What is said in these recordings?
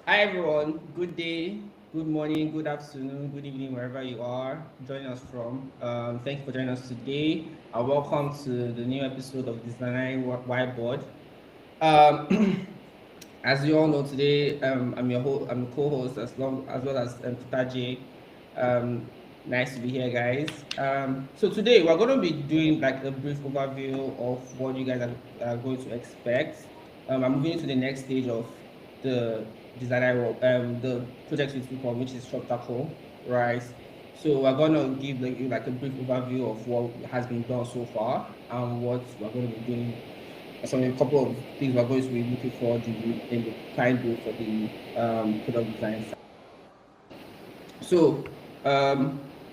Hi everyone, good day, good morning, good afternoon, good evening, wherever you are joining us from. Thank you for joining us today. Welcome to the new episode of Design Whiteboard. Um, as you all know, today I'm the co-host as well as Kutaje. Um, nice to be here, guys. So today we're going to be doing like a brief overview of what you guys are going to expect. I'm moving to the next stage of the the project we took on, which is Shop Taco, right? So we're gonna give like a brief overview of what has been done so far and what we're going to be doing, some a couple of things we're going to be looking for in the client brief for the product design side. So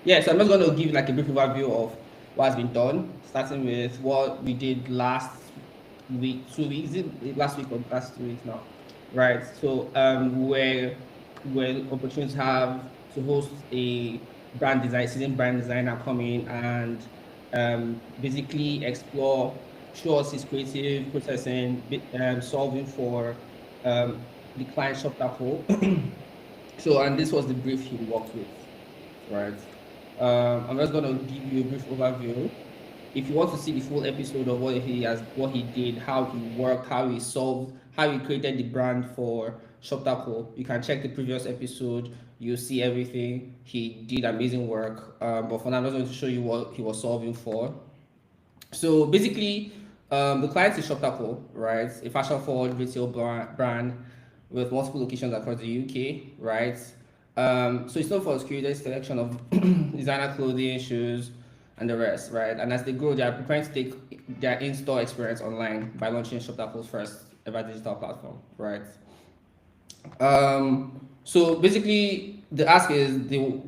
yeah, so I'm just going to give like a brief overview of what has been done, starting with what we did last week, 2 weeks, is it last week or last 2 weeks now, right? So we're opportunity to have to host a season brand designer come in and basically explore, show us his creative processing, solving for the client shop that whole. So, and this was the brief he worked with, right? I'm just gonna give you a brief overview. If you want to see the full episode of what he did, how he worked, how he solved, how he created the brand for Shop Taco, you can check the previous episode. You'll see everything. He did amazing work. But for now, I'm just going to show you what he was solving for. So basically, the client is Shop Taco, right? A fashion forward retail brand with multiple locations across the UK, right? So it's known for its curated selection of designer clothing, shoes, and the rest, right? And as they grow, they are preparing to take their in-store experience online by launching Shop Taco's first ever digital platform, right? So basically, the ask is the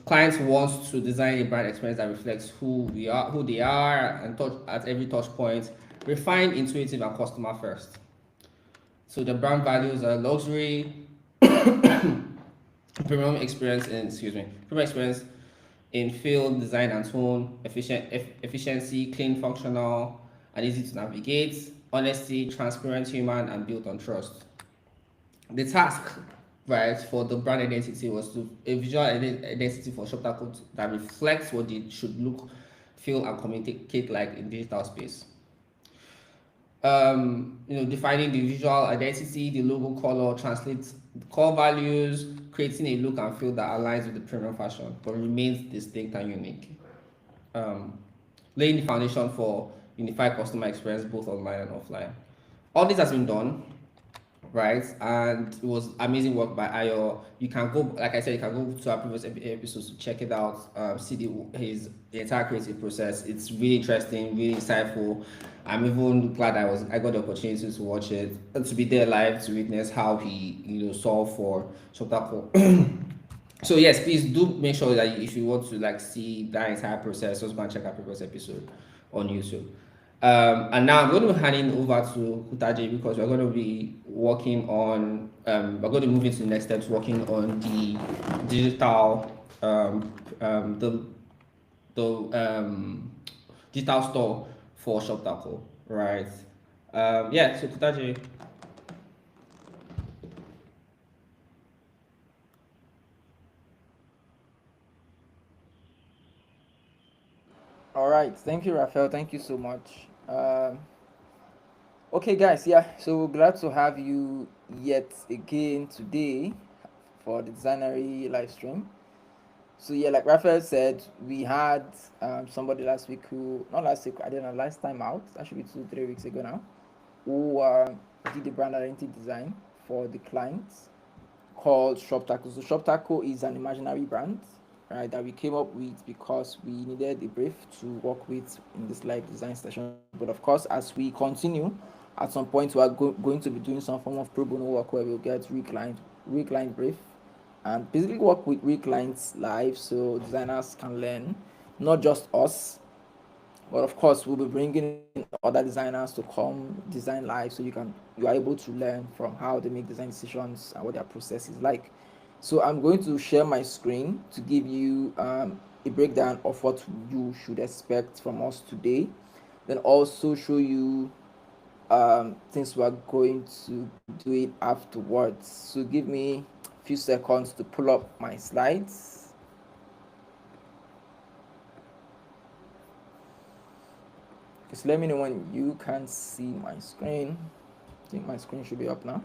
client wants to design a brand experience that reflects who they are, and touch at every touch point, refined, intuitive, and customer first. So the brand values are luxury, premium experience in feel, design, and tone, efficiency, clean, functional, and easy to navigate, honesty, transparent, human, and built on trust. The task, right, for the brand identity was to a visual identity for shop code that reflects what it should look, feel, and communicate like in digital space. Defining the visual identity, the logo color translates the core values, creating a look and feel that aligns with the premium fashion but remains distinct and unique. Um, Laying the foundation for unified customer experience both online and offline. All this has been done, right? And it was amazing work by Ayo. You can go, like I said, you can go to our previous episodes to check it out, see the entire creative process. It's really interesting, really insightful. I'm even glad I got the opportunity to watch it and to be there live to witness how he solved for Shotako. So yes, please do make sure that if you want to like see that entire process, just go and check our previous episode on YouTube. And now I'm going to be handing over to Kutaji because we're going to be working on, we're going to move into the next steps, working on the digital, the digital store for Shop Taco, right? Yeah, so Kutaji. All right, thank you, Raphael. Thank you so much. Okay, guys, yeah, so glad to have you yet again today for the Designery live stream. So, yeah, like Raphael said, we had somebody last week who, not last week, I didn't know, last time out, that should be 2, 3 weeks ago now, who did the brand identity design for the clients called Shop Taco. So Shop Taco is an imaginary brand, right, that we came up with because we needed a brief to work with in this live design session. But of course, as we continue, at some point we are going to be doing some form of pro bono work where we'll get reclined brief and basically work with real clients live so designers can learn, not just us, but of course we'll be bringing in other designers to come design live so you are able to learn from how they make design decisions and what their process is like. So I'm going to share my screen to give you a breakdown of what you should expect from us today, then also show you since we are going to do it afterwards. So give me a few seconds to pull up my slides. Just let me know when you can see my screen. I think my screen should be up now.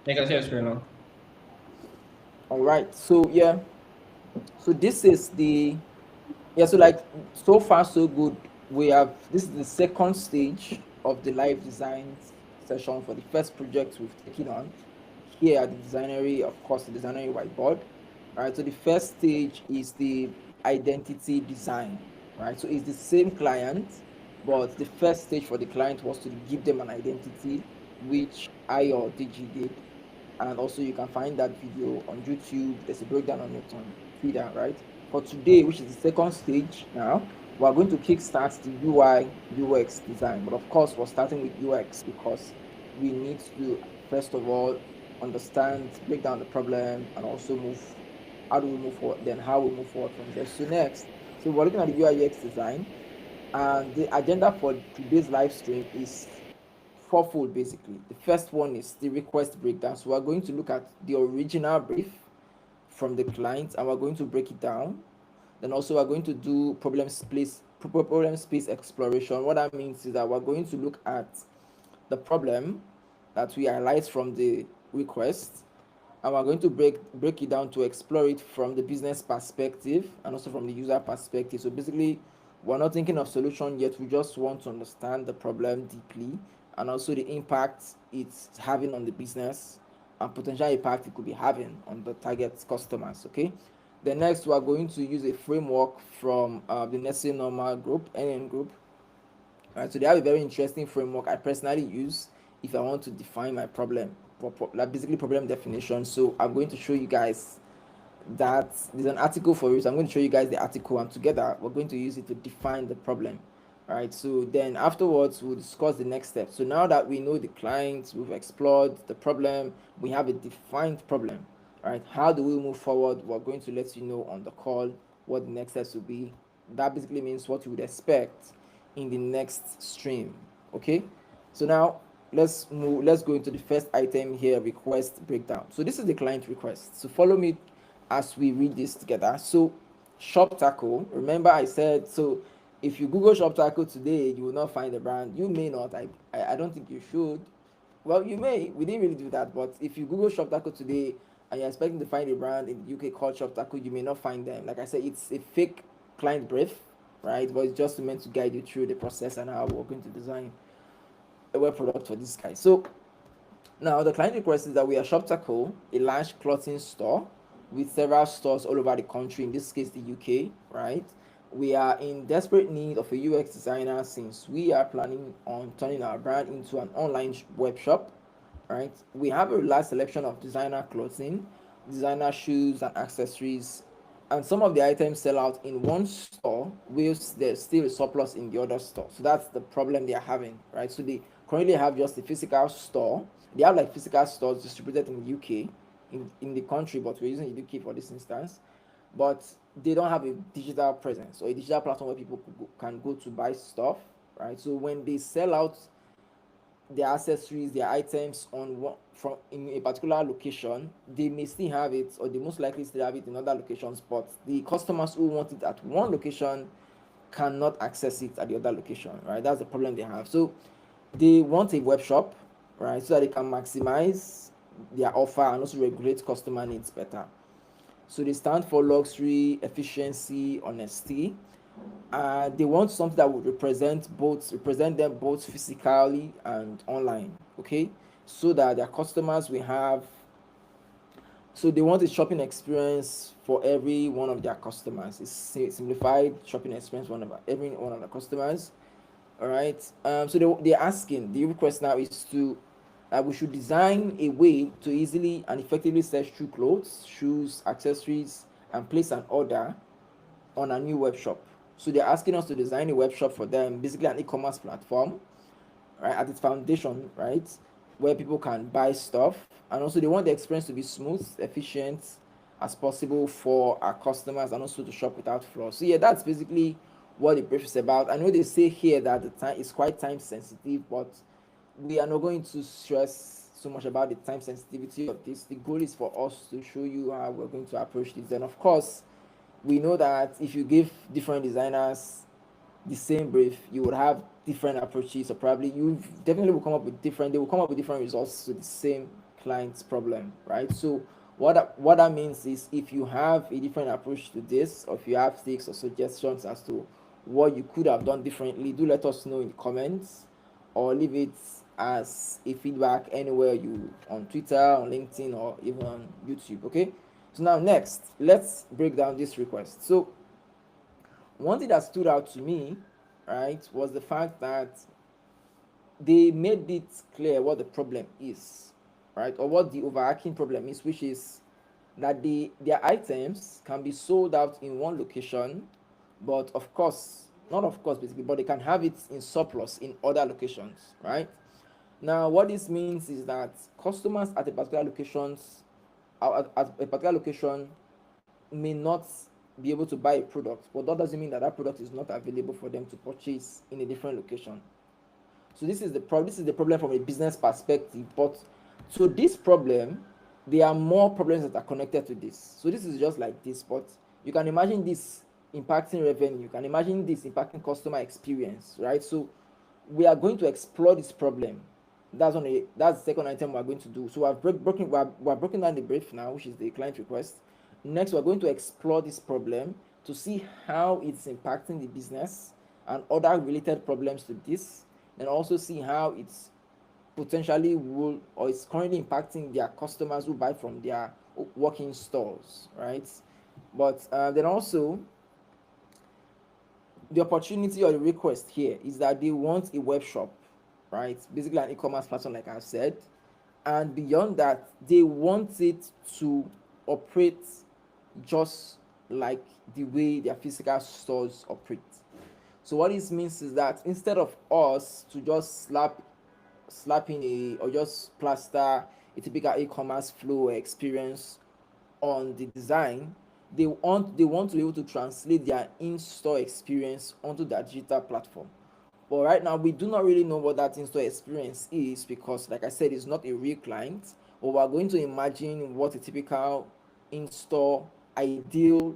I can see your screen now. All right. So yeah. So this is the so like so far so good. We have This is the second stage of the live design session for the first project we've taken on here at the designery, of course, the designery whiteboard. All right. So the first stage is the identity design. Right. So it's the same client, but the first stage for the client was to give them an identity, which I or DG did. And also you can find that video on YouTube. There's a breakdown on it on Twitter, right? For today, which is the second stage now, we're going to kickstart the UI UX design. But of course, we're starting with UX because we need to first of all understand, break down the problem, and also how do we move forward, then how we move forward from there. So next, so we're looking at the UI UX design, and the agenda for today's live stream is fourfold basically. The first one is the request breakdown. So we're going to look at the original brief from the client and we're going to break it down. Then also we're going to do problem space exploration. What that means is that we're going to look at the problem that we highlight from the request, and we're going to break it down to explore it from the business perspective and also from the user perspective. So basically, we're not thinking of solution yet. We just want to understand the problem deeply and also the impact it's having on the business and potential impact it could be having on the target customers. Okay. The next, we are going to use a framework from the Nestle Normal group, NN group. Right, so they have a very interesting framework I personally use if I want to define my problem, like basically problem definition. So I'm going to show you guys that there's an article for it. So I'm going to show you guys the article, and together we're going to use it to define the problem. All right, so then afterwards we'll discuss the next step. So now that we know the client, we've explored the problem, we have a defined problem. All right, how do we move forward? We're going to let you know on the call what the next steps will be. That basically means what you would expect in the next stream. Okay, so now let's go into the first item here, request breakdown. So this is the client request. So follow me as we read this together. So shop tackle, remember I said, so if you Google shop tackle today, you will not find the brand. You may not. I don't think you should. Well, you may. We didn't really do that. But if you Google shop tackle today and you're expecting to find a brand in the UK called shop tackle, you may not find them. Like I said, it's a fake client brief, right? But it's just meant to guide you through the process and how we're going to design a web product for this guy. So now the client request is that we are shop tackle, a large clothing store with several stores all over the country, in this case the UK, right? We are in desperate need of a UX designer since we are planning on turning our brand into an online web shop, right? We have a large selection of designer clothing, designer shoes and accessories, and some of the items sell out in one store whilst there's still a surplus in the other store. So that's the problem they are having, right? So they currently have just a physical store. They have like physical stores distributed in the UK, in the country, but we're using the UK for this instance. But they don't have a digital presence or a digital platform where people can go to buy stuff, right? So when they sell out their accessories, their items from in a particular location, they may still have it, or they most likely still have it in other locations, but the customers who want it at one location cannot access it at the other location, right? That's the problem they have. So they want a web shop, right, so that they can maximize their offer and also regulate customer needs better. So they stand for luxury, efficiency, honesty. They want something that would represent them both physically and online. Okay, so that their customers will have. So they want a shopping experience for every one of their customers. It's a simplified shopping experience for every one of the customers. All right. So they're asking. The request now is to we should design a way to easily and effectively search through clothes, shoes, accessories, and place an order on a new web shop. So they're asking us to design a web shop for them, basically an e-commerce platform, right, at its foundation, right, where people can buy stuff. And also they want the experience to be smooth, efficient as possible for our customers, and also to shop without flaws. So yeah, that's basically what the brief is about. I know they say here that the time is quite time sensitive, but we are not going to stress so much about the time sensitivity of this. The goal is for us to show you how we're going to approach this. Then, of course, we know that if you give different designers the same brief, you would have different approaches, or probably you definitely will come up with different. They will come up with different results to the same client's problem, right? So what that means is, if you have a different approach to this, or if you have takes or suggestions as to what you could have done differently, do let us know in the comments, or leave it as a feedback anywhere you, on Twitter, on LinkedIn, or even on YouTube. Okay. So now next, let's break down this request. So one thing that stood out to me, right, was the fact that they made it clear what the problem is, right, or what the overarching problem is, which is that their items can be sold out in one location, but of course, not of course basically, but they can have it in surplus in other locations, right? Now, what this means is that customers at a particular locations, at a particular location, may not be able to buy a product, but that doesn't mean that that product is not available for them to purchase in a different location. So this is the problem from a business perspective. But so this problem, there are more problems that are connected to this. So this is just like this, but you can imagine this impacting revenue. You can imagine this impacting customer experience, right? So we are going to explore this problem. That's the second item we're going to do. So we're broken down the brief now, which is the client request. Next, we're going to explore this problem to see how it's impacting the business and other related problems to this, and also see how it's potentially will, or it's currently impacting their customers who buy from their working stores, right? But then also, the opportunity or the request here is that they want a web shop, right? Basically an e-commerce platform, like I said. And beyond that, they want it to operate just like the way their physical stores operate. So what this means is that instead of us to just slap in or just plaster a typical e-commerce flow experience on the design, they want to be able to translate their in-store experience onto their digital platform. But right now, we do not really know what that in-store experience is, because, like I said, it's not a real client. But we're going to imagine what a typical in-store ideal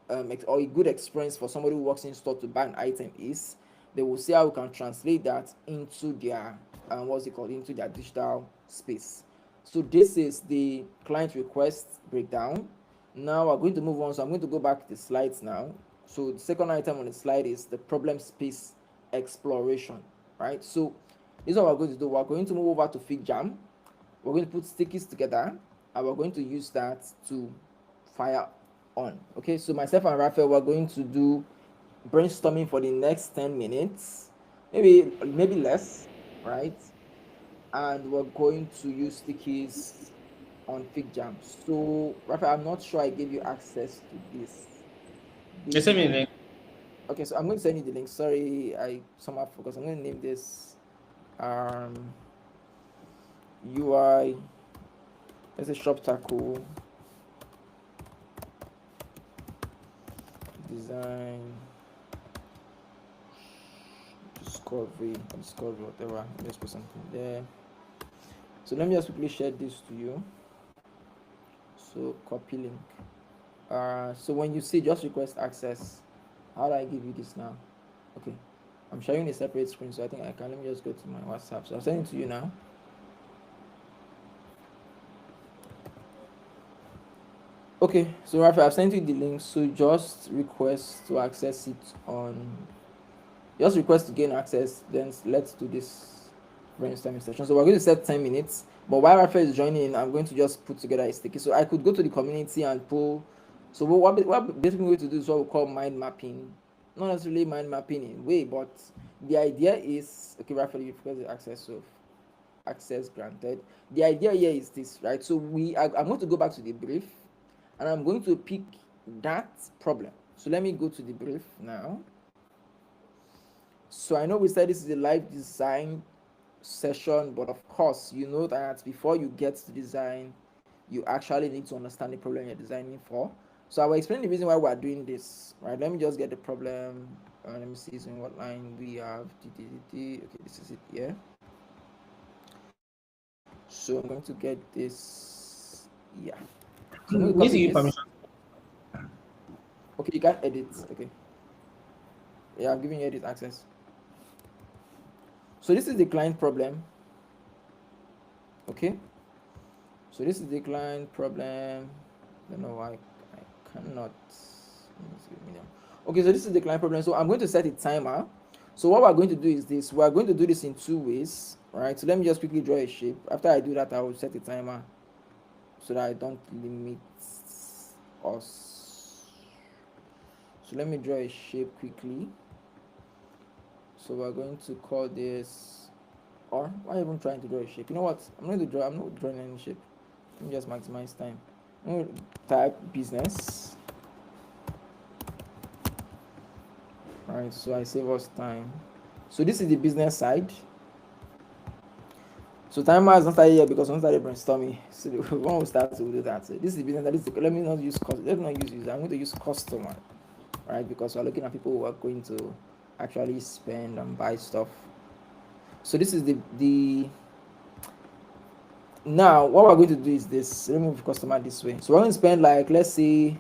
or a good experience for somebody who works in store to buy an item is. They will see how we can translate that into their into their digital space. So this is the client request breakdown. Now we're going to move on. So I'm going to go back to the slides now. So the second item on the slide is the problem space exploration, right? So this is what we're going to do. We're going to move over to FigJam. We're going to put stickies together, and we're going to use that to fire on. Okay, so myself and Raphael, we're going to do brainstorming for the next 10 minutes, maybe less, right? And we're going to use stickies on FigJam. So Raphael, I'm not sure I gave you access to this. Just send me a link. Okay, so I'm going to send you the link. Sorry, I somehow forgot. I'm going to name this UI. Let's say shop tackle design discovery, whatever. Let's put something there. So let me just quickly share this to you. So copy link. So when you see just request access, how do I give you this now? Okay, I'm sharing a separate screen, so I think I can. Let me just go to my WhatsApp. So I'm sending it to you now. Okay, so Raphael, I've sent you the link. So just request to access it just request to gain access. Then let's do this brainstorming session. So we're going to set 10 minutes. But while Raphael is joining, I'm going to just put together a sticky. So I could go to the community and pull. So what basically we're going to do is what we call mind mapping. Not necessarily mind mapping in a way, but the idea is, okay, Raphael, you've got the access, so access granted. The idea here is this, right? So I'm going to go back to the brief, and I'm going to pick that problem. So let me go to the brief now. So I know we said this is a live design session, but of course, you know that before you get to design, you actually need to understand the problem you're designing for. So I will explain the reason why we're doing this, right? Let me just get the problem Let me see. So in what line we have okay, this is it here. So I'm going to get this. Yeah. So I'm going to Needs to copy give this. permission. Okay, you can't edit. Okay. Yeah, I'm giving you edit access. So this is the client problem. Okay. So this is the client problem. I don't know why I cannot. Okay, so this is the client problem. So I'm going to set a timer. So what we're going to do is this. We're going to do this in two ways, right? So let me just quickly draw a shape. After I do that, I will set a timer so that I don't limit us. So let me draw a shape quickly. So we're going to call this, or why even trying to draw a shape? You know what? I'm not drawing any shape. Let me just maximize time. I'm going to type business. Alright, so I save us time. So this is the business side. So timer has not started yet because we started brainstorming. So when we start to do that, so this is the business. That is let me not use user. I'm going to use customer, right? Because we're looking at people who are going to actually spend and buy stuff. So this is the now what we're going to do is this. Let me move customer this way. So we're going to spend like let's say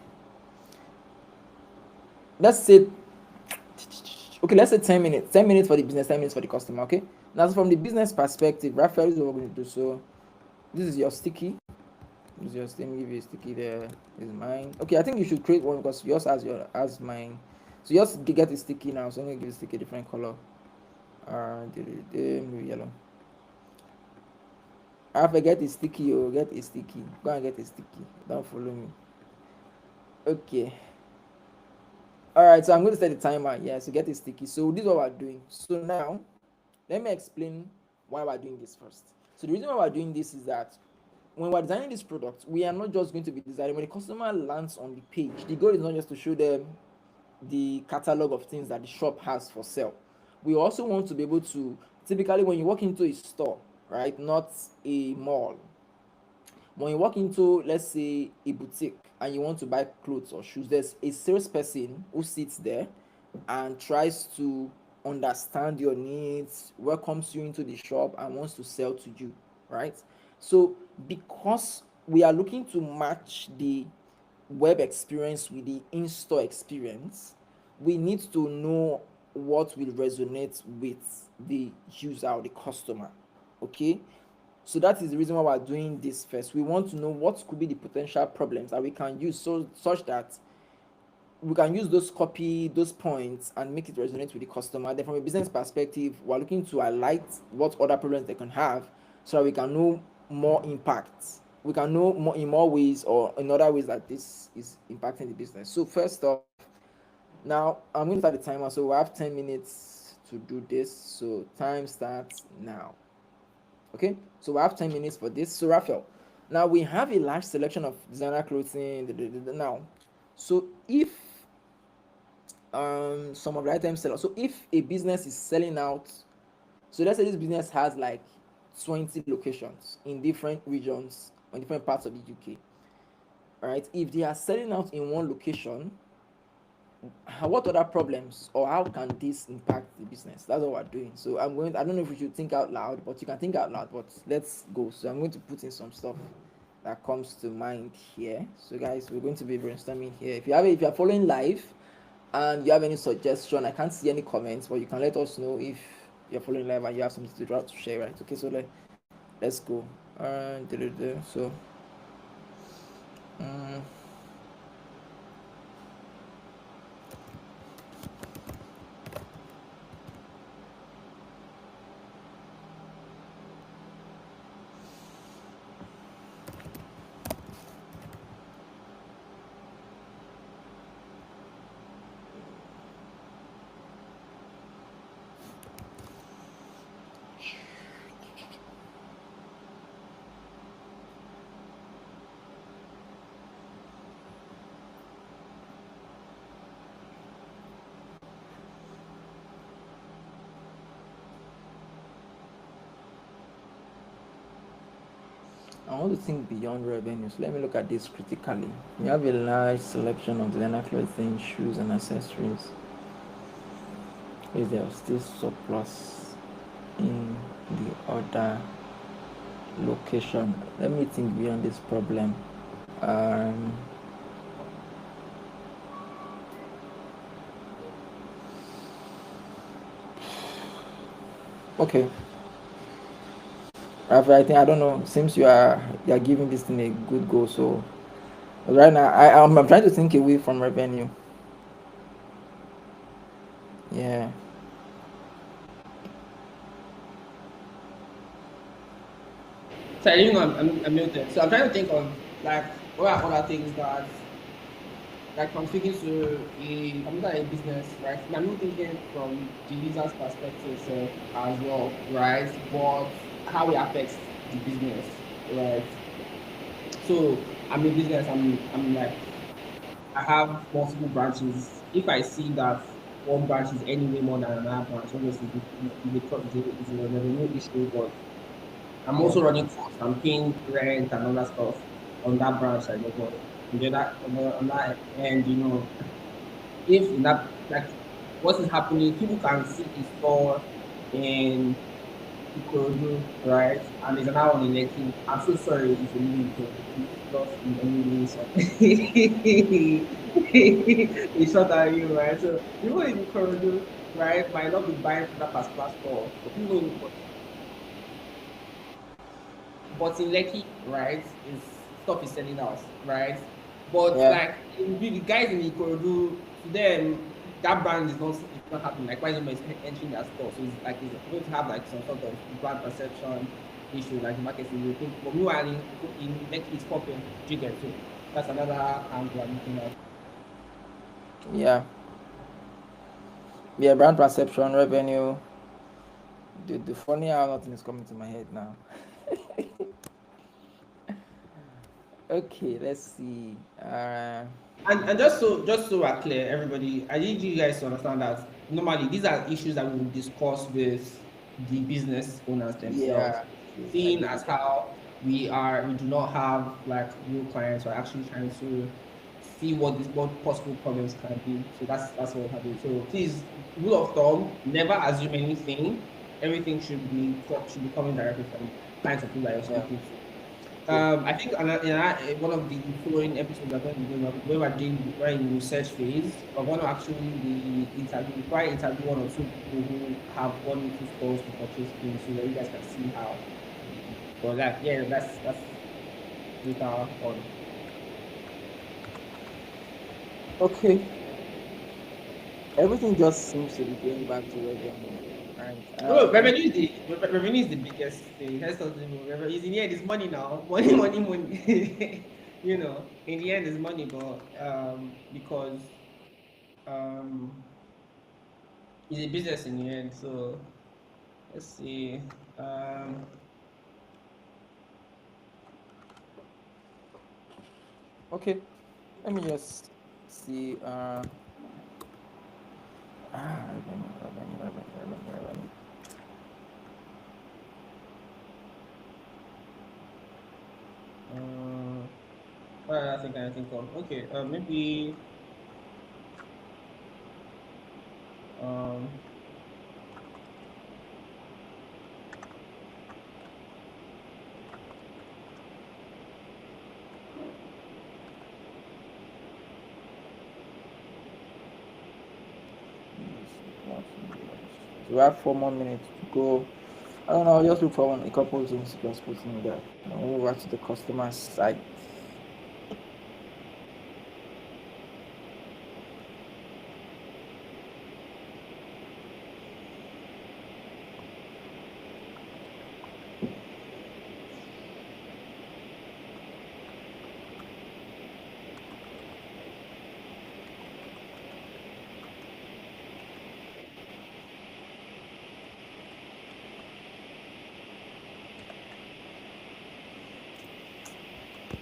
okay, let's say 10 minutes. 10 minutes for the business, 10 minutes for the customer, okay? Now, from the business perspective, Raphael is what we're going to do. So, this is your sticky. This is your, let me give you a sticky there. This is mine. Okay, I think you should create one because yours has mine. So, yours get a sticky now. So, I'm going to give the sticky a different color. Maybe yellow. I forget a sticky. Oh, get a sticky. Go and get a sticky. Don't follow me. Okay. All right, so I'm going to set the timer. Yeah, so get it sticky. So this is what we're doing. So now, let me explain why we're doing this first. So the reason why we're doing this is that when we're designing this product, we are not just going to be designing. When the customer lands on the page, the goal is not just to show them the catalog of things that the shop has for sale. We also want to be able to, typically when you walk into a store, right, not a mall, when you walk into, let's say, a boutique and you want to buy clothes or shoes, there's a salesperson who sits there and tries to understand your needs, welcomes you into the shop and wants to sell to you, right? So because we are looking to match the web experience with the in-store experience, we need to know what will resonate with the user or the customer. Okay, so that is the reason why we're doing this first. We want to know what could be the potential problems that we can use such that we can use those points and make it resonate with the customer. Then from a business perspective, we're looking to highlight what other problems they can have so that we can know more impact. We can know more in more ways or in other ways that this is impacting the business. So first off, now I'm going to start the timer. So we have 10 minutes to do this. So time starts now. Okay, so we have 10 minutes for this. So Raphael, now we have a large selection of designer clothing now. So if some of the items sell, so if a business is selling out, so let's say this business has like 20 locations in different regions or different parts of the UK. All right, if they are selling out in one location, what other problems or how can this impact the business? That's what we're doing. So I don't know if we should think out loud, but you can think out loud, but let's go. So I'm going to put in some stuff that comes to mind here. So guys, we're going to be brainstorming here. If you're following live and you have any suggestion, I can't see any comments, but you can let us know if you're following live and you have something to share, right? Okay, so let's go. So I want to think beyond revenue. So let me look at this critically. We have a large selection of designer clothing, shoes, and accessories. Is there still surplus in the other location? Let me think beyond this problem. Um, okay, Raphael, I think I don't know. Seems you are giving this thing a good go. So right now, I'm trying to think away from revenue. Yeah, So I didn't know I'm muted. So I'm trying to think of like what are other things that like I'm speaking to I'm looking at a business, right? I'm not thinking from the user's perspective so, as well, right? But how it affects the business, right? So I'm a business, I'm like I have multiple branches. If I see that one branch is anyway more than another branch, obviously it's a revenue issue, but I'm yeah, also running costs. I'm paying rent and all that stuff on that branch I know, but on that end, if in that like what is happening, people can see a store in Ikorodu, right? And there's another one in Lekki. I'm so sorry if you live in Ikorodu. Please, just in any way, so it's short at you, right? So people in Ikorodu, right, might not be buying from that particular store, but in Lekki, right, is stuff is selling out, right? But yeah, like the guys in Ikorodu, to them, that brand is not happening. Like why is it entering their store? So it's like it's going to have like some sort of brand perception issue, like marketing. You think, but meanwhile in Lekki it's popping. Do you get so that's another angle I'm looking at. yeah, yeah. Brand perception, revenue. The funny how nothing is coming to my head now. Okay, let's see. And just so we're clear, everybody, I need you guys to understand that normally these are issues that we will discuss with the business owners themselves, Yeah, true. I seeing get as it. how we do not have like real clients. We're actually trying to see what possible problems can be. So that's what happening. So please, rule of thumb, never assume anything. Everything should be coming directly from clients or people that you're Yeah, speaking to. true. I think one of the following episodes we're going to be doing when we're in research phase, we're going to actually try interview one or two people who have gone into stores to purchase things so that you guys can see how. But like, yeah, that's later on. Okay, everything just seems to be going back to revenue, and No, can revenue is the biggest thing. Let's not even revenue. In the end, it's money now. Money, money, money. In the end, it's money, but because um, it's a business in the end. So let's see. Um, okay. Let me just see. Revenue, revenue, revenue, revenue, revenue. uh, what other thing can I think of? Okay, maybe um, So we have 4 more minutes to go. I don't know. I'll just look for a couple of things to just put in there. And move over to the customer side.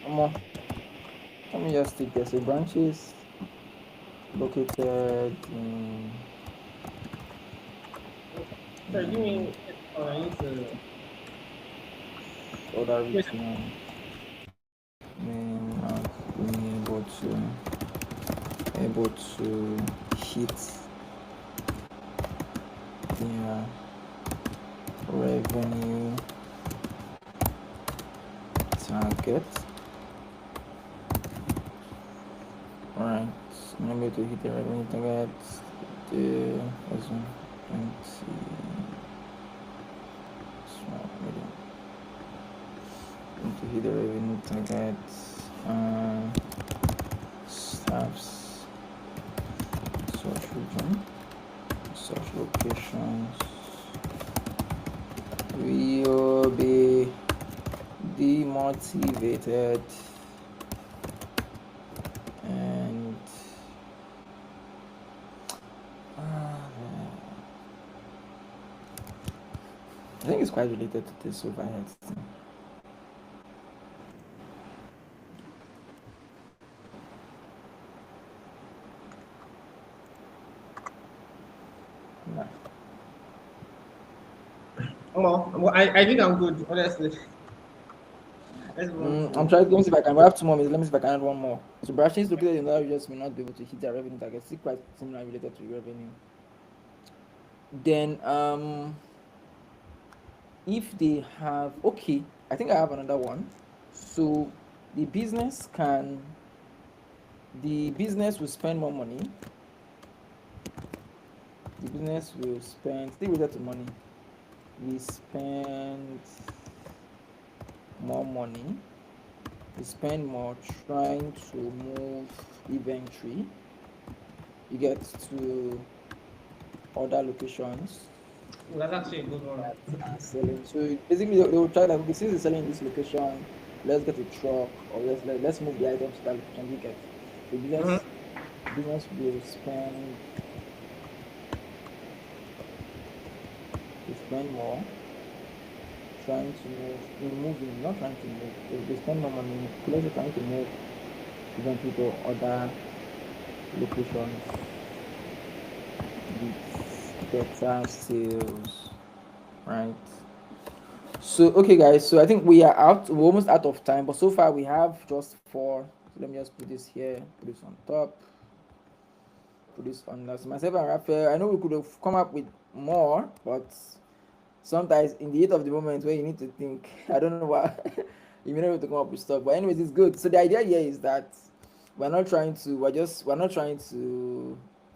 Come. Let me just take this. So branches located in sorry, give mm, me. I need to. other Wait, region may not be able to hit their revenue target. Alright, I'm able to hit the revenue target. The 2020 to hit the revenue target. Staffs, search region, search locations will be demotivated and I think it's quite related to this overhead thing. Nah. Well, I think I'm good, honestly. I'm trying to see if I can. We have 2 more minutes. Let me see if I can add one more. So branches located in other regions may not be able to hit their revenue target. Still quite similar related to revenue. Then if they have, okay, I think I have another one. So the business will spend more money. The business will spend, still related to money. We spend more money. We spend more trying to move inventory. You get to other locations Well, that's actually a good one. that are selling. So basically, they will try that. Okay, since they're selling this location, let's get a truck or let's move the items to that location. You get the business will spend more trying to moving, not trying to move. They spend more money, closer trying to move inventory to other locations with better sales, right? So okay guys, so I think we're almost out of time, but so far we have just 4. So let me just put this here, put this on top, put this on that. So myself and Raphael, I know we could have come up with more, but sometimes in the heat of the moment where you need to think, I don't know why you may not be able to come up with stuff. But anyways, it's good. So the idea here is that we're not trying to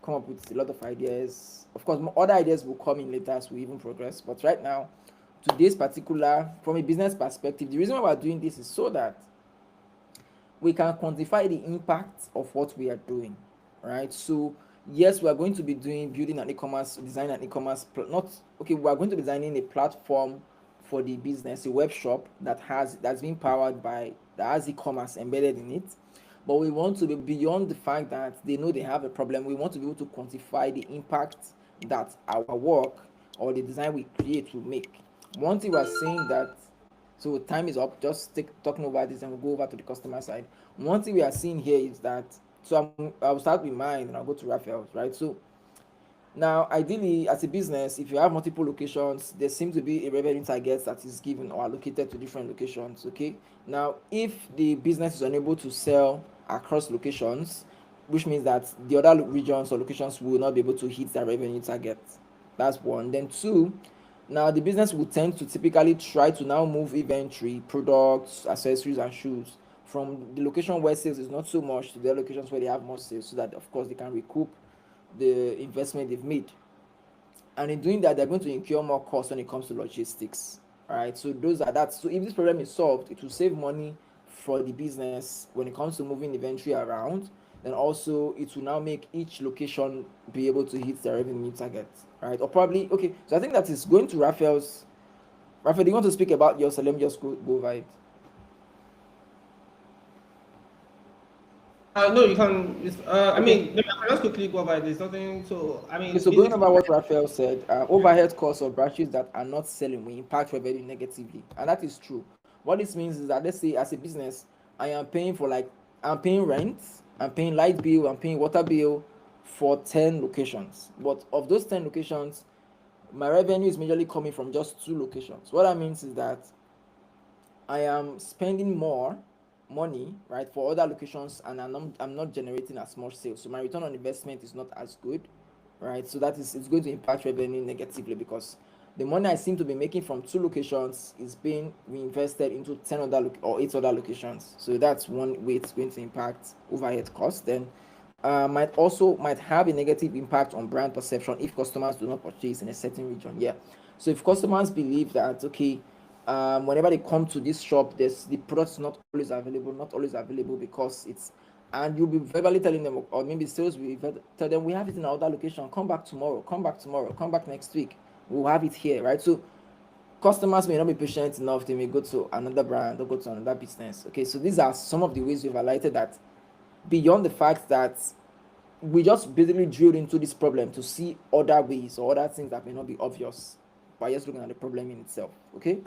come up with a lot of ideas. Of course, other ideas will come in later as we even progress. But right now, today's particular, from a business perspective, the reason why we're doing this is so that we can quantify the impact of what we are doing, right? So yes, we are going to be building an e-commerce, design an e-commerce, not okay. We are going to be designing a platform for the business, a web shop that's being powered by that has e-commerce embedded in it. But we want to be beyond the fact that they know they have a problem. We want to be able to quantify the impact that our work or the design we create will make. One thing we're saying that, so time is up. Just talking over this, and we'll go over to the customer side. One thing we are seeing here is that. So I'll start with mine, and I'll go to Raphael's. Right. So now, ideally, as a business, if you have multiple locations, there seems to be a revenue target that is given or allocated to different locations. Okay. Now, if the business is unable to sell across locations, which means that the other regions or locations will not be able to hit their revenue target. That's one. Then two, now the business will tend to typically try to now move inventory, products, accessories, and shoes from the location where sales is not so much to the locations where they have more sales, so that of course they can recoup the investment they've made. And in doing that, they're going to incur more costs when it comes to logistics. All right. So those are that. So if this problem is solved, it will save money for the business when it comes to moving inventory around. Then also it will now make each location be able to hit their revenue target. Right. Or probably okay. So I think that is going to Raphael's. Raphael, do you want to speak about yours? So let me just go over it. No, you can. I Okay. mean, maybe I can just quickly go over. There's nothing. So I Okay, mean, so going basically, over what Raphael said, overhead costs of branches that are not selling will impact revenue negatively, and that is true. What this means is that, let's say as a business, I am paying for, like, I'm paying rent, I'm paying light bill, I'm paying water bill for 10 locations, but of those 10 locations, my revenue is majorly coming from just 2 locations. What that means is that I am spending more money, right, for other locations, and I'm not generating as much sales. So my return on investment is not as good, right? So that is, it's going to impact revenue negatively because the money I seem to be making from 2 locations is being reinvested into 10 other or 8 other locations. So that's one way it's going to impact overhead costs. Then might have a negative impact on brand perception if customers do not purchase in a certain region. Yeah. So if customers believe that, okay, whenever they come to this shop, the product is not always available because it's, and you'll be verbally telling them, or maybe sales will tell them, we have it in our other location, come back tomorrow, come back next week, we'll have it here, right? So customers may not be patient enough, they may go to another brand or go to another business. Okay, so these are some of the ways we've highlighted that, beyond the fact that we just basically drilled into this problem to see other ways or other things that may not be obvious by just looking at the problem in itself. Okay,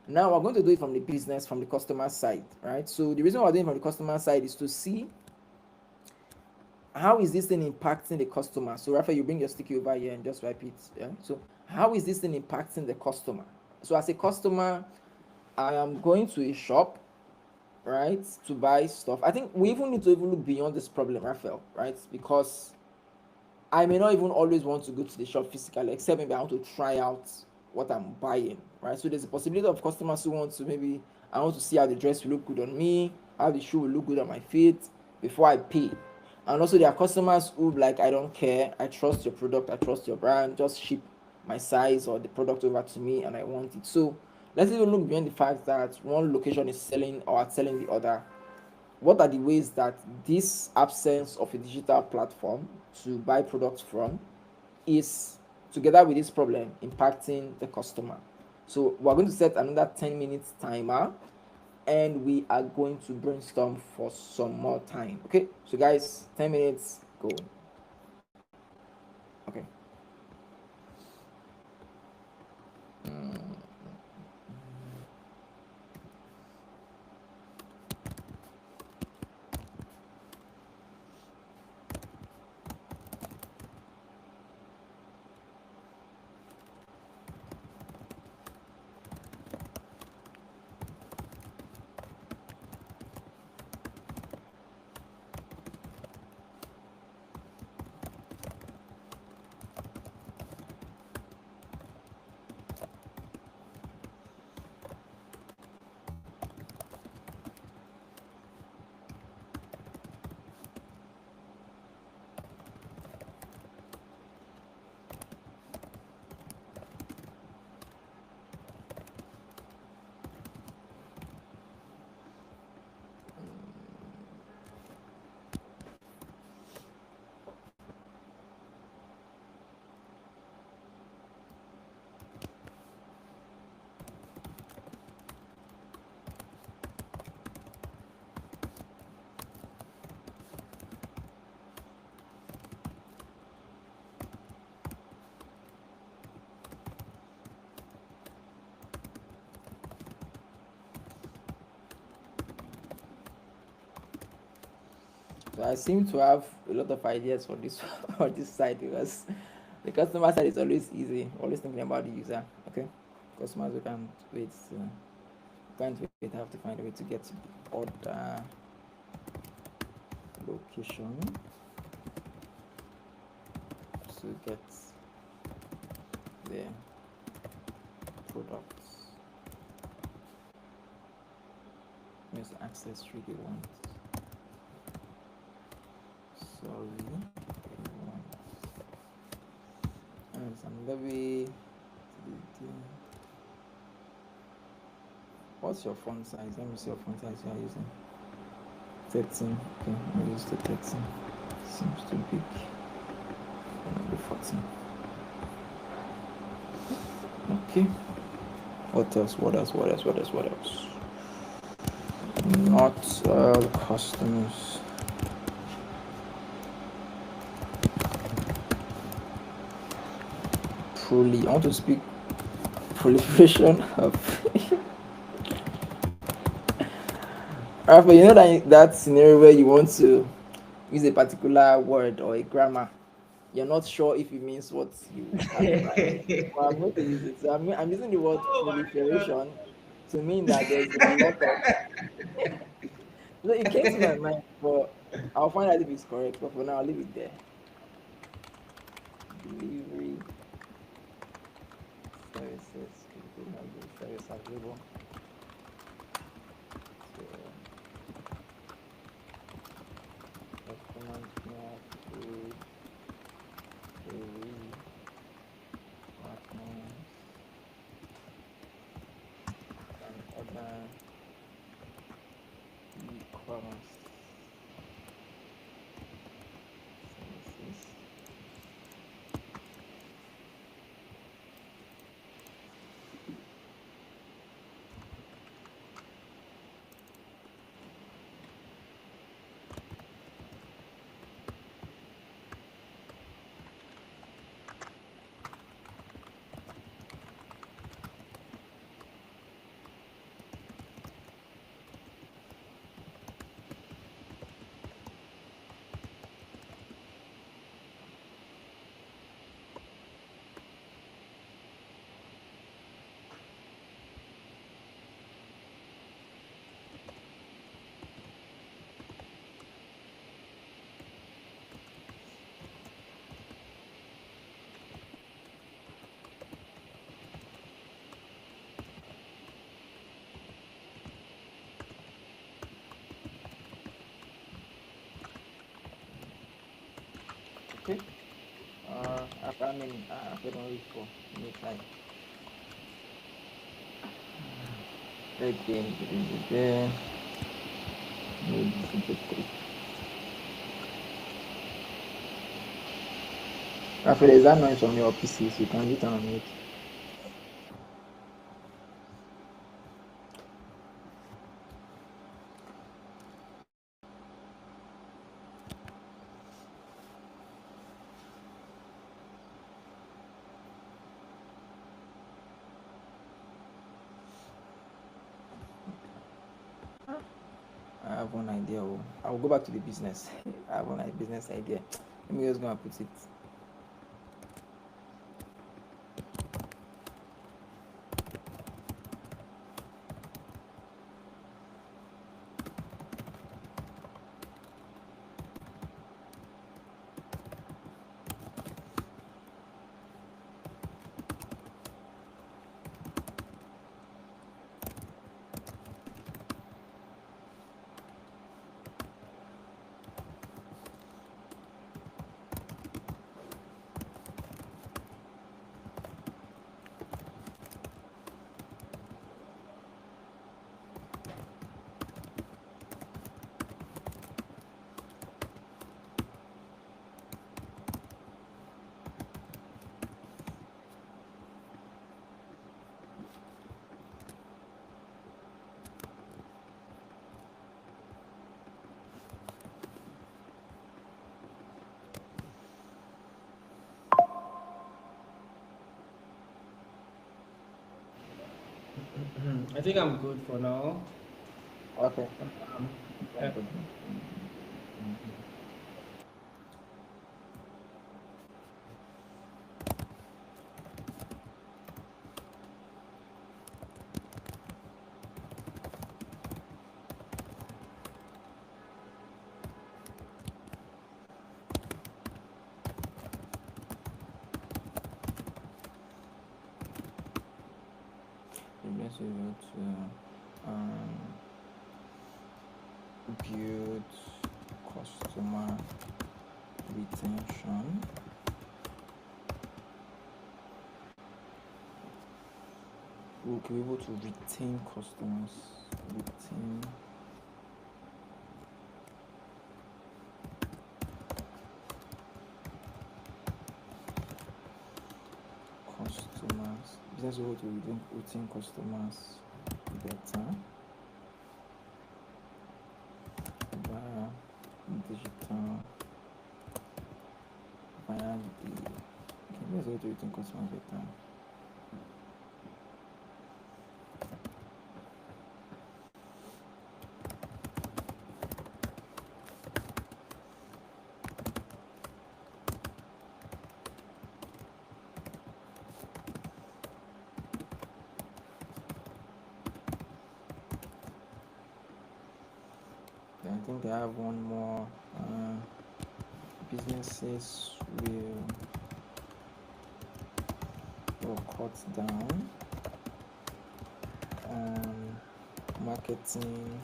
now we're going to do it from the business, from the customer side, right? So the reason we're doing it from the customer side is to see how is this thing impacting the customer. So Raphael, you bring your sticky over here and just wipe it. Yeah. So how is this thing impacting the customer? So as a customer, I am going to a shop, right, to buy stuff. I think we even need to even look beyond this problem, Raphael, right? Because I may not even always want to go to the shop physically, except maybe I want to try out what I'm buying, right? So there's a possibility of customers who want to, maybe I want to see how the dress will look good on me, how the shoe will look good on my feet before I pay. And also there are customers who like, I don't care, I trust your product, I trust your brand, just ship my size or the product over to me and I want it. So let's even look beyond the fact that one location is selling or outselling the other. What are the ways that this absence of a digital platform to buy products from is, together with this problem, impacting the customer? So we're going to set another 10 minutes timer and we are going to brainstorm for some more time. Okay, so guys, 10 minutes, go. Okay. So I seem to have a lot of ideas for this for this side because the customer side is always easy, always thinking about the user. Okay, customers who can't wait, have to find a way to get to the order location to get the products. Here's the access tree they want. Sorry, they want. There's another way. What's your font size? Let me see your font size you are using. 13. Okay, I'll use the 13. Seems too big. Maybe 14. Okay. What else? Not all customers. Truly, I want to speak proliferation of. But you know that scenario where you want to use a particular word or a grammar, you're not sure if it means what you have in mind. Well, I'm going to use it. So I'm using the word Oh my God. proliferation to mean that there's a lot of. So it came to my mind, but I'll find out if it's correct. But for now, I'll leave it there. delivery services. We do have the service available. So customers more food, delivery partners and other e-commerce services. Okay. I mean, I don't reach for any time. Again, again, maybe 3. Raphael, is that noise from your PC? So you can hit on it. I have one idea. Oh. I will go back to the business. I have one business idea. Let me just go and put it. I think I'm good for now. Okay. Um, yeah. Let's able to build customer retention. We'll be able to retain customers. Retain customers. Business able to retain customers better via digital via the business able to retain customers better. I think I have one more. Businesses will will cut down on marketing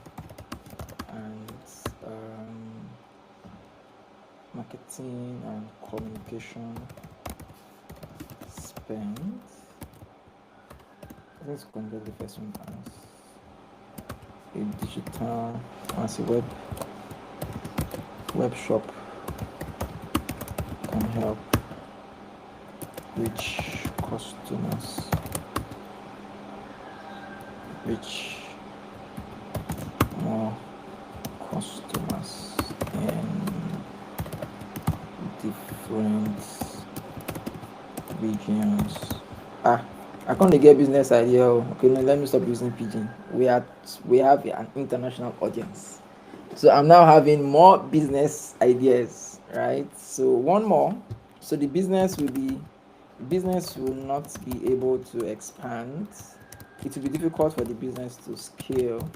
and communication spend. Let's convert the first one as a digital, as a web shop can help reach customers, reach more customers in different regions. I can't get business idea. Okay, no, let me stop using pidgin. We have an international audience, so I'm now having more business ideas, right? So one more. So the business will not be able to expand. It will be difficult for the business to scale.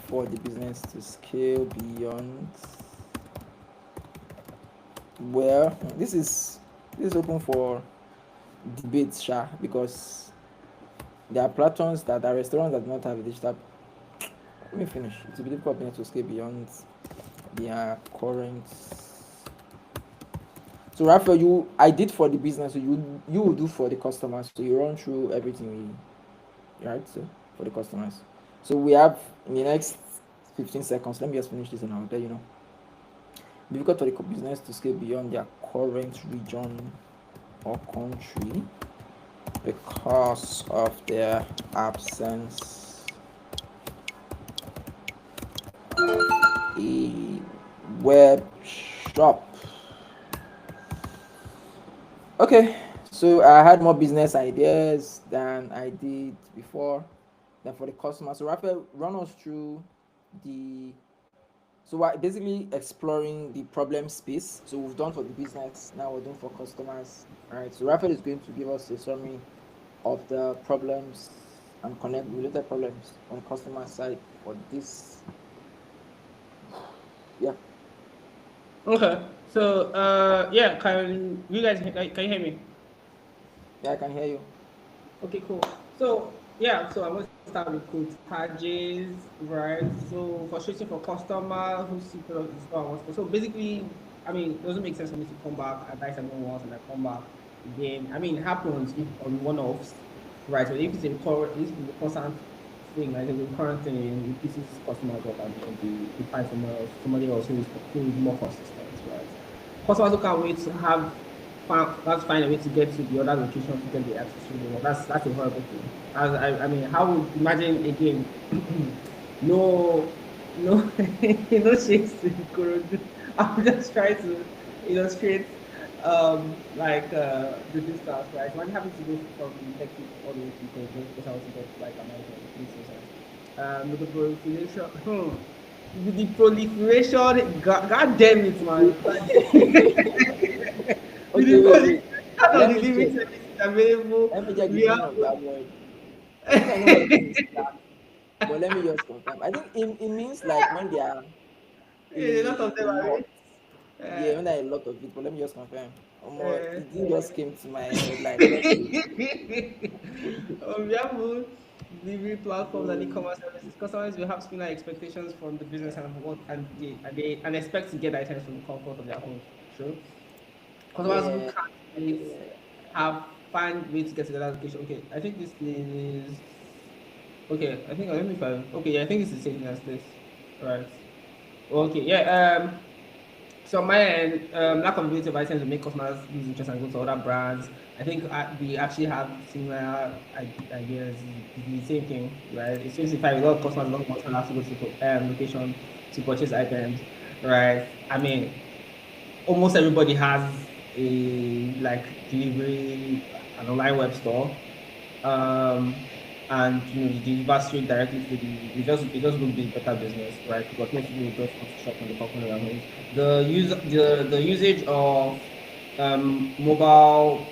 For the business to scale beyond. Well, this is open for debate, Sha, because there are platforms that are restaurants that do not have a digital. Let me finish. It will be difficult for to scale beyond their current. So Raphael, I did for the business, so you will do for the customers. So you run through everything right? So for the customers. So we have in the next 15 seconds. Let me just finish this and I'll let you know. Difficult for the business to scale beyond their current region or country because of their absence of a web shop. Okay, so I had more business ideas than I did before. Then for the customers, so Raphael, run us through the. So we're basically exploring the problem space. So we've done for the business, now we're doing for customers. All right. So Raphael is going to give us a summary of the problems and connect related problems on the customer side for this. Yeah. Okay. So yeah, can you guys can you hear me? Yeah, I can hear you. Okay, cool. So yeah, so I'm going to start with cottages, right? So frustrating for customer who see product in store and wants. So basically, I mean, it doesn't make sense for me to come back. I buy something once and I come back again. I mean, it happens if on one-offs, right? So if it's a constant thing, like a recurrent thing, it pisses customers off and they find somebody else who is more consistent, right? Customers who can't wait to find a way to get to the other location to get the access to the work. That's a horrible thing. I mean, how would imagine again? no, no, no shakes to Ikorodu. I'm just trying to illustrate the distance, right? When having to go from Texas all the way to Ikorodu because I was to get like American, it makes no sense. With the proliferation, with the proliferation, God damn it, man. With Okay, the wait. proliferation of Let the me living check. services available, Let me check the we meaning have of that word. I think I know what it means, but let me just confirm. I think it means like when there are a lot of a them are lot. rich. Yeah, when there are a lot of it, but let me just confirm. Uh, It didn't just came to my head like let's say. we have delivery platforms and e-commerce services. Customers will have similar expectations from the business and expect to get items from the comfort of their homes. True. Customers who Yeah, can't wait have find way to get to the other location. Okay, I think this is okay. I think let me find. Okay, yeah, I think this is the same thing as this. Right. Okay. Yeah. So on my end, lack of ability of items will make customers lose interest and go to other brands. I think we actually have similar ideas. It's the same thing, right? It's just if a lot of customers don't want to have to go to location to purchase items, right? I mean, almost everybody has a like delivery an online web store, um, and you deliver straight directly to it just will be better business, right? Because most people just want to shop on the comfort of their homes. The usage of mobile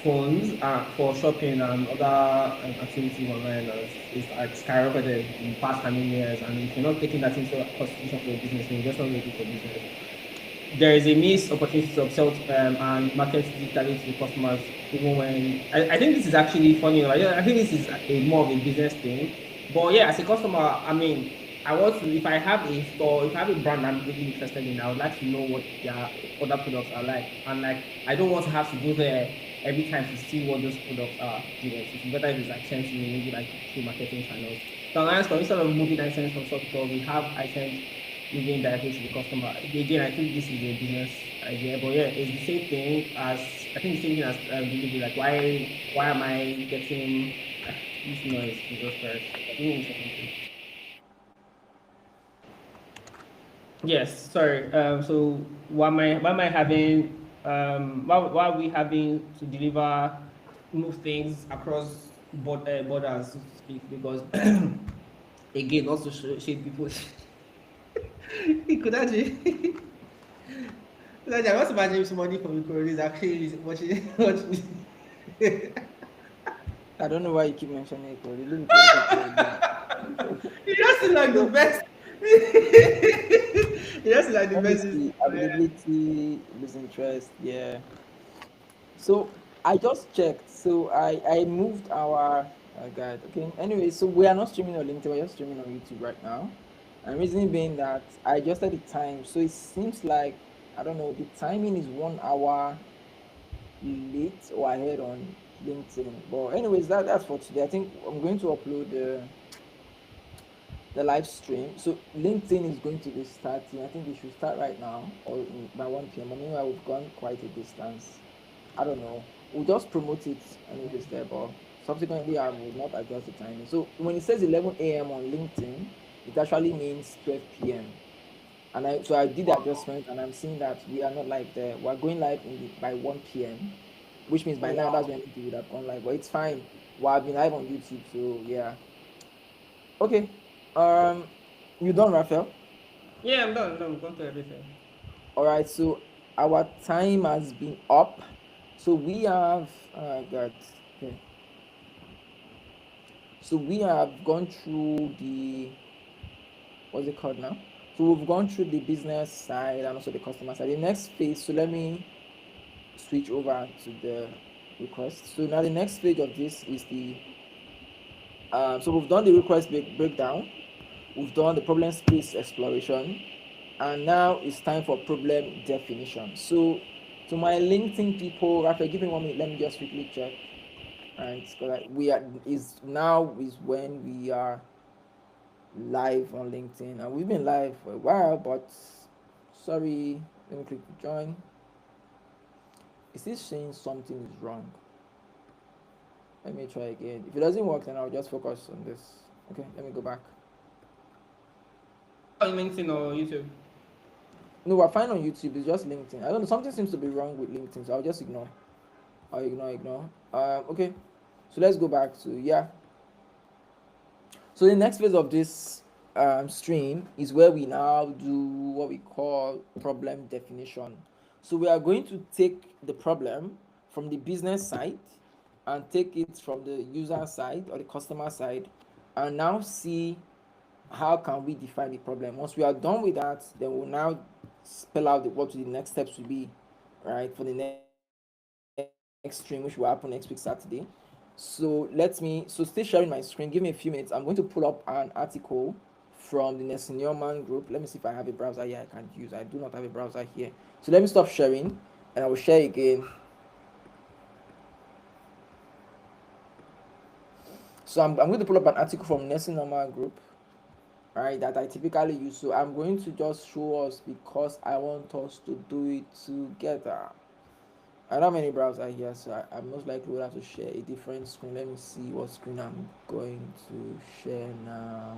phones for shopping and other activities online is like skyrocketed in the past how many years, and if you're not taking that into consideration for your business, then you're just not ready for business. there is a missed opportunity to upsell and market digitally to the customers, even when I think this is actually funny. I think this is more of a business thing. But yeah, as a customer, I mean, I want to, if I have a store, if I have a brand I'm really interested in, I would like to know what their other products are like. And like, I don't want to have to go there every time to see what those products are. Yes, it's better if it's like sent to me, maybe like through marketing channels. So online store, instead of moving items from store to store, we have items moving directly to the customer. Again, I think this is a business idea, but yeah, it's the same thing as I think the same thing as delivery. Like, why am I getting this noise? Jesus Christ! Give me a second, please. Yes, sorry. So why am I having why are we having to deliver move things across borders, so to speak? Because again, also shade people. He could actually. Like, I was imagining somebody from Ikorodu is actually watching. I don't know why you keep mentioning Ikorodu. Leave Ikorodu Ikorodu. It just seems like the best. It just seems like the Let me best. see. Availability, lose interest. Yeah. So I just checked. So I moved our guide. Okay. Anyway, so we are not streaming on LinkedIn. We're just streaming on YouTube right now. And reasoning being that I adjusted the time, so it seems like I don't know. The timing is 1 hour late or ahead on LinkedIn. But anyways, that's for today. I think I'm going to upload the live stream. So LinkedIn is going to be starting. I think we should start right now or by 1 p.m. I mean, we've gone quite a distance. I don't know. We'll just promote it and it is there, but subsequently I will not adjust the timing. So when it says 11 a.m. on LinkedIn, it actually means 12 p.m. And I did the adjustment and I'm seeing that we are not live there. We're going live by 1 p.m., which means by now that's when we would have gone live. But it's fine. Well, I've been live on YouTube, so yeah. Okay. Um, you done, Raphael? Yeah, I'm done. I'm gone to everything. All right. So our time has been up. So we have. God. Okay. So we have gone through the what's it called now? So we've gone through the business side and also the customer side. The next phase. So let me switch over to the request. So now the next stage of this is the. So we've done the request breakdown. We've done the problem space exploration, and now it's time for problem definition. So, to my LinkedIn people, Raphael, give me 1 minute. Let me just quickly check. And because we are is now is when we are live on LinkedIn, and we've been live for a while. But sorry, let me click join. Is this saying something is wrong? Let me try again. If it doesn't work, then I'll just focus on this. Okay, let me go back. On LinkedIn or YouTube. No, we're fine on YouTube. It's just LinkedIn. I don't know. Something seems to be wrong with LinkedIn, so I'll just ignore. I'll ignore. Okay. So let's go back to yeah. So the next phase of this stream is where we now do what we call problem definition. So we are going to take the problem from the business side and take it from the user side or the customer side and now see how can we define the problem. Once we are done with that, then we'll now spell out what the next steps will be, right, for the next stream, which will happen next week Saturday. So stay sharing my screen. Give me a few minutes. I'm going to pull up an article from the Nesenior Man group. Let me see if I have a browser here I can use. I do not have a browser here. So let me stop sharing and I will share again. So I'm going to pull up an article from Nesenior Man group, right, that I typically use. So I'm going to just show us because I want us to do it together. I don't have any browser here, so I most likely will have to share a different screen. Let me see what screen I'm going to share now.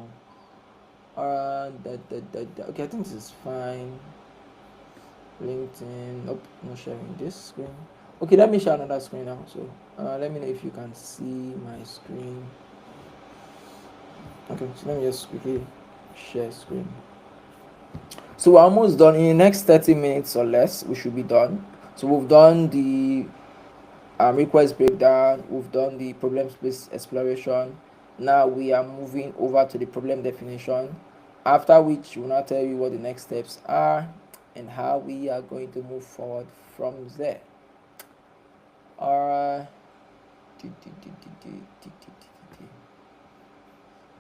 Okay, I think this is fine. LinkedIn. Nope, not sharing this screen. Okay, let me share another screen now. So let me know if you can see my screen. Okay, so let me just quickly share screen. So we're almost done. In the next 30 minutes or less, we should be done. So we've done the request breakdown, we've done the problem space exploration. Now we are moving over to the problem definition, after which we'll now tell you what the next steps are and how we are going to move forward from there. Alright.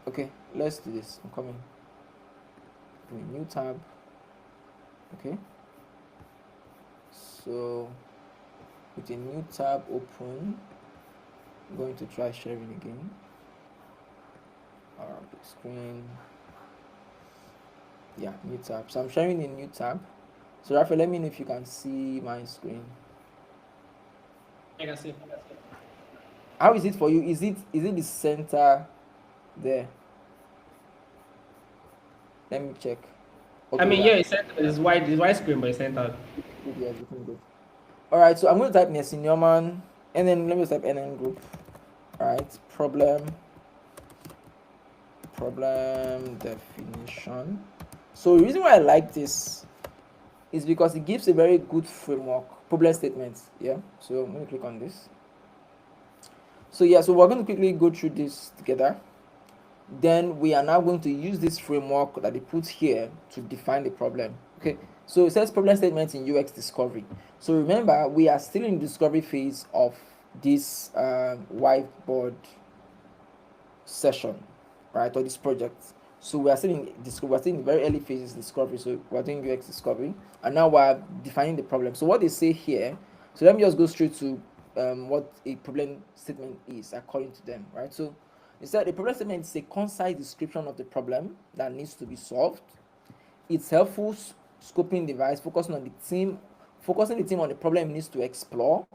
Okay, let's do this. I'm coming. Open a new tab. Okay. So with a new tab open, I'm going to try sharing again. Big screen. Yeah, new tab. So I'm sharing a new tab. So Raphael, let me know if you can see my screen. I can see. How is it for you? Is it the center there? Let me check. I Okay, mean, yeah. yeah, it's sent. It's white. It's white screen, but it's sent out. Good, yeah, it's looking good. All right, so I'm going to type Nessie Newman, and then let me type NN group. All right, problem definition. So the reason why I like this is because it gives a very good framework. Problem statements. Yeah. So I'm going to click on this. So yeah, so we're going to quickly go through this together. Then we are now going to use this framework that they put here to define the problem. Okay, so it says problem statements in UX discovery. So remember, we are still in the discovery phase of this whiteboard session, right, or this project. So we are still in discovery. We're still in very early phases discovery. So we're doing UX discovery, and now we're defining the problem. So what they say here. So let me just go straight to what a problem statement is according to them, right? So it said a problem statement is a concise description of the problem that needs to be solved. It's helpful scoping device, focusing the team on the problem it needs to explore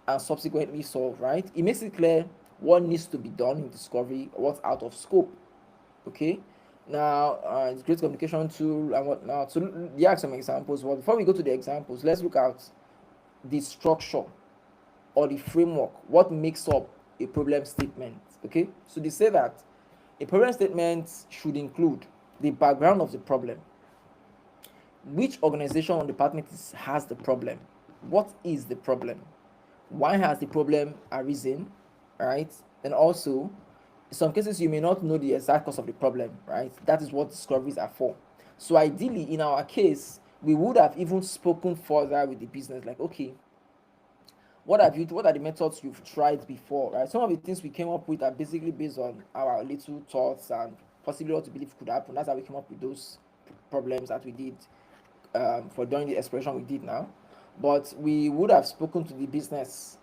and subsequently solve, right? It makes it clear what needs to be done in discovery, what's out of scope. Okay. Now, it's great communication tool and whatnot. So, there are some examples. But before we go to the examples, let's look at the structure or the framework. What makes up a problem statement? Okay. So they say that a problem statement should include the background of the problem, which organization or department has the problem, what is the problem, why has the problem arisen, right? And also, in some cases, you may not know the exact cause of the problem, right? That is what discoveries are for. So ideally, in our case, we would have even spoken further with the business, like, okay, what are the methods you've tried before, right? Some of the things we came up with are basically based on our little thoughts and possibly what we believe could happen. That's how we came up with those problems that we did for doing the exploration we did now. But we would have spoken to the business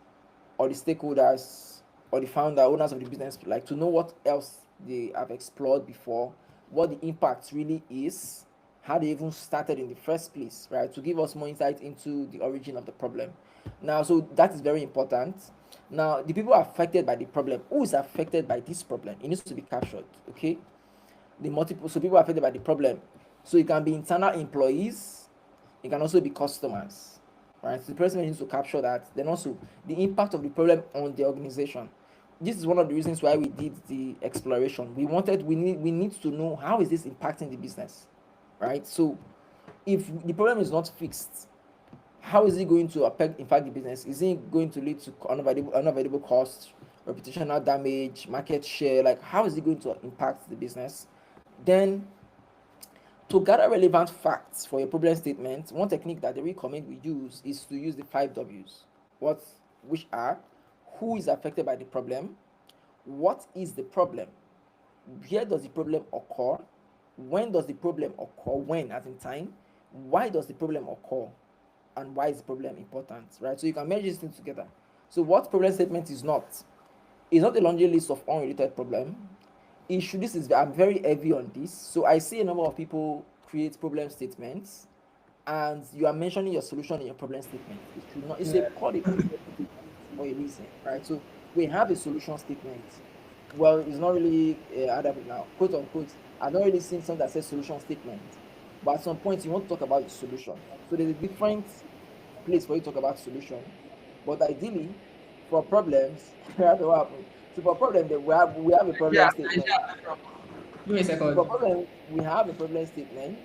or the stakeholders or the founder, owners of the business, like to know what else they have explored before, what the impact really is, how they even started in the first place, right? To give us more insight into the origin of the problem. Now, so that is very important. Now, the people affected by the problem, who is affected by this problem? It needs to be captured, okay? The multiple, so people affected by the problem. So it can be internal employees, it can also be customers, right? So the person needs to capture that. Then also the impact of the problem on the organization. This is one of the reasons why we did the exploration. We need to know how is this impacting the business, right? So if the problem is not fixed, how is it going to impact the business? Is it going to lead to unavoidable costs, reputational damage, market share? Like, how is it going to impact the business? Then, to gather relevant facts for your problem statement, one technique that they recommend we use is to use the 5 W's. Which are: who is affected by the problem, what is the problem, where does the problem occur, when does the problem occur, when as in time, why does the problem occur, and why is the problem important, right? So you can merge these things together. So what problem statement is not? It's not a laundry list of unrelated problem. I'm very heavy on this. So I see a number of people create problem statements, and you are mentioning your solution in your problem statement. It should not. It's a called a problem statement for a reason, right? So we have a solution statement. Well, it's not really added now, quote unquote. I've not really seen something that says solution statement, but at some point you want to talk about the solution. So there's a different place for you to talk about solution, but ideally, for problems, what happen? So for problem, we have a problem Yeah, statement. give me a So for second. problem, we have a problem statement,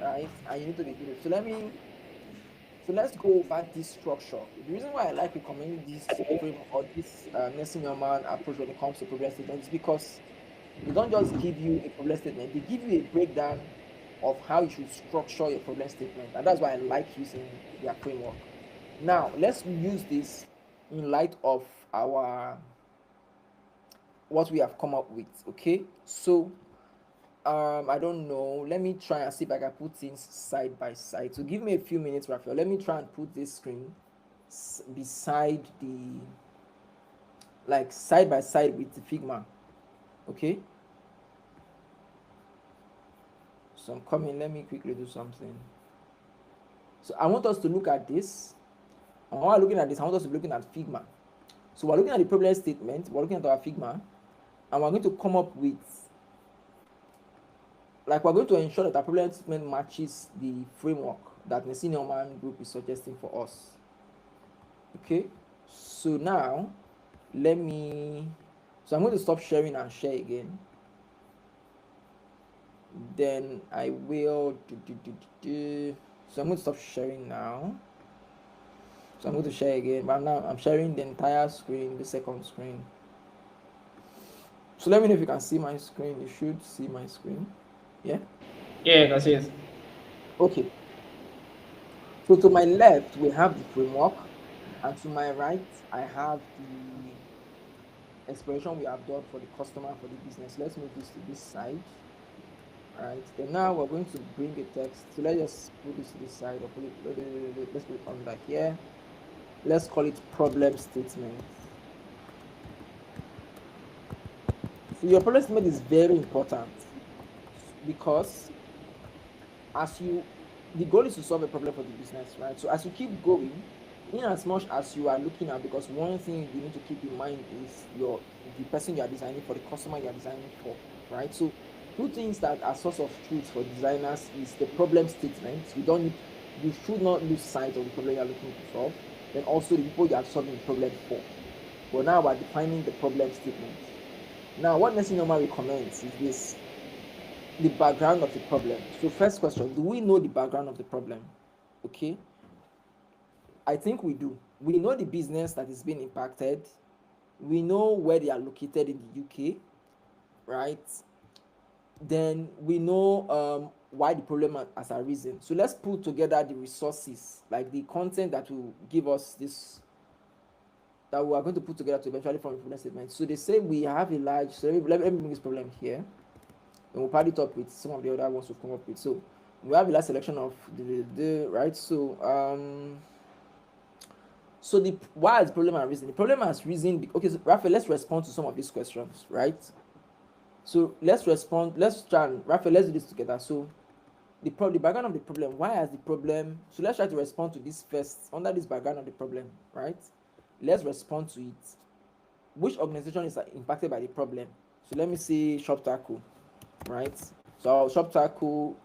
right? And you need to be good. So let's go over this structure. The reason why I like recommending this framework or this Nelson Millman approach when it comes to problem statement is because they don't just give you a problem statement; they give you a breakdown of how you should structure your problem statement, and that's why I like using their framework. Now let's use this in light of our what we have come up with. Okay, so I don't know, let me try and see if I can put things side by side. So give me a few minutes, Raphael. Let me try and put this screen beside the, like, side by side with the Figma. Okay, so I'm coming. Let me quickly do something. So I want us to look at this, and while looking at this, I want us to be looking at Figma. So we're looking at the problem statement, we're looking at our Figma, and we're going to come up with, like, we're going to ensure that our problem statement matches the framework that the senior man group is suggesting for us. Okay, so now let me, so I'm going to stop sharing and share again. Then I will so I'm going to stop sharing now. So I'm going to share again, but now I'm sharing the entire screen, the second screen. So let me know if you can see my screen. You should see my screen. Yeah? Yeah, that's it. Okay. So to my left, we have the framework, and to my right, I have the exploration we have done for the customer, for the business. Let's move this to this side. All right. Then now we're going to bring a text. So let's just put this to this side, or put it, let's put it on back here. Let's call it problem statement. So your problem statement is very important, because as you, the goal is to solve a problem for the business, right? So as you keep going, in as much as you are looking at, because one thing you need to keep in mind is the person you are designing for, the customer you are designing for, right? So two things that are source of truth for designers is the problem statement. You should not lose sight of the problem you are looking to solve. Then also the people you are solving the problem for. But now we're defining the problem statement. Now, what Nessie normally recommends is this: the background of the problem. So first question, do we know the background of the problem? Okay, I think we do. We know the business that is being impacted. We know where they are located in the UK, right? Then we know why the problem has arisen. So let's put together the resources, like the content that will give us this, that we are going to put together to eventually form a problem statement. So they say we have a large, so let me bring this problem here, and we'll pad it up with some of the other ones we've come up with. So we have a large selection of the right. So the why has the problem arisen? The problem has risen. Okay, so Raphael, let's respond to some of these questions, right? So let's respond. Let's try and Raphael, let's do this together. So the background of the problem. Why has the problem? So let's try to respond to this first under this background of the problem, right? Let's respond to it. Which organization is impacted by the problem? So let me see Shop Tackle, right? So Shop Tackle.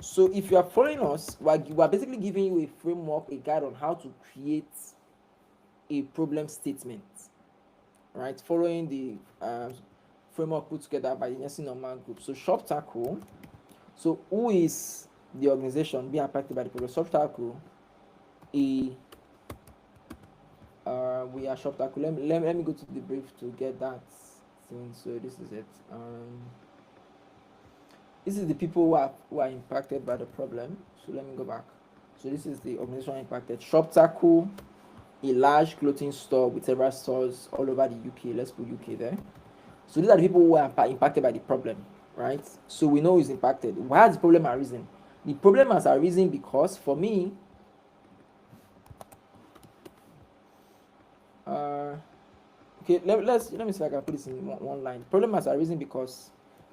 So if you are following us, we are basically giving you a framework, a guide on how to create a problem statement, right? Following the framework put together by the Nursing Normal Group. So Shop Tackle. So who is the organization being impacted by the problem? Shop Tackle. We are Shop Tackle. Let me go to the brief to get that thing. So this is it. This is the people who are impacted by the problem. So let me go back. So this is the organization impacted. Shop Tackle, a large clothing store with several stores all over the UK. Let's put UK there. So these are the people who are impacted by the problem, right? So we know who's impacted. Why has the problem arisen? The problem has arisen because, for me, okay, let me see if I can put this in one line. The problem has arisen because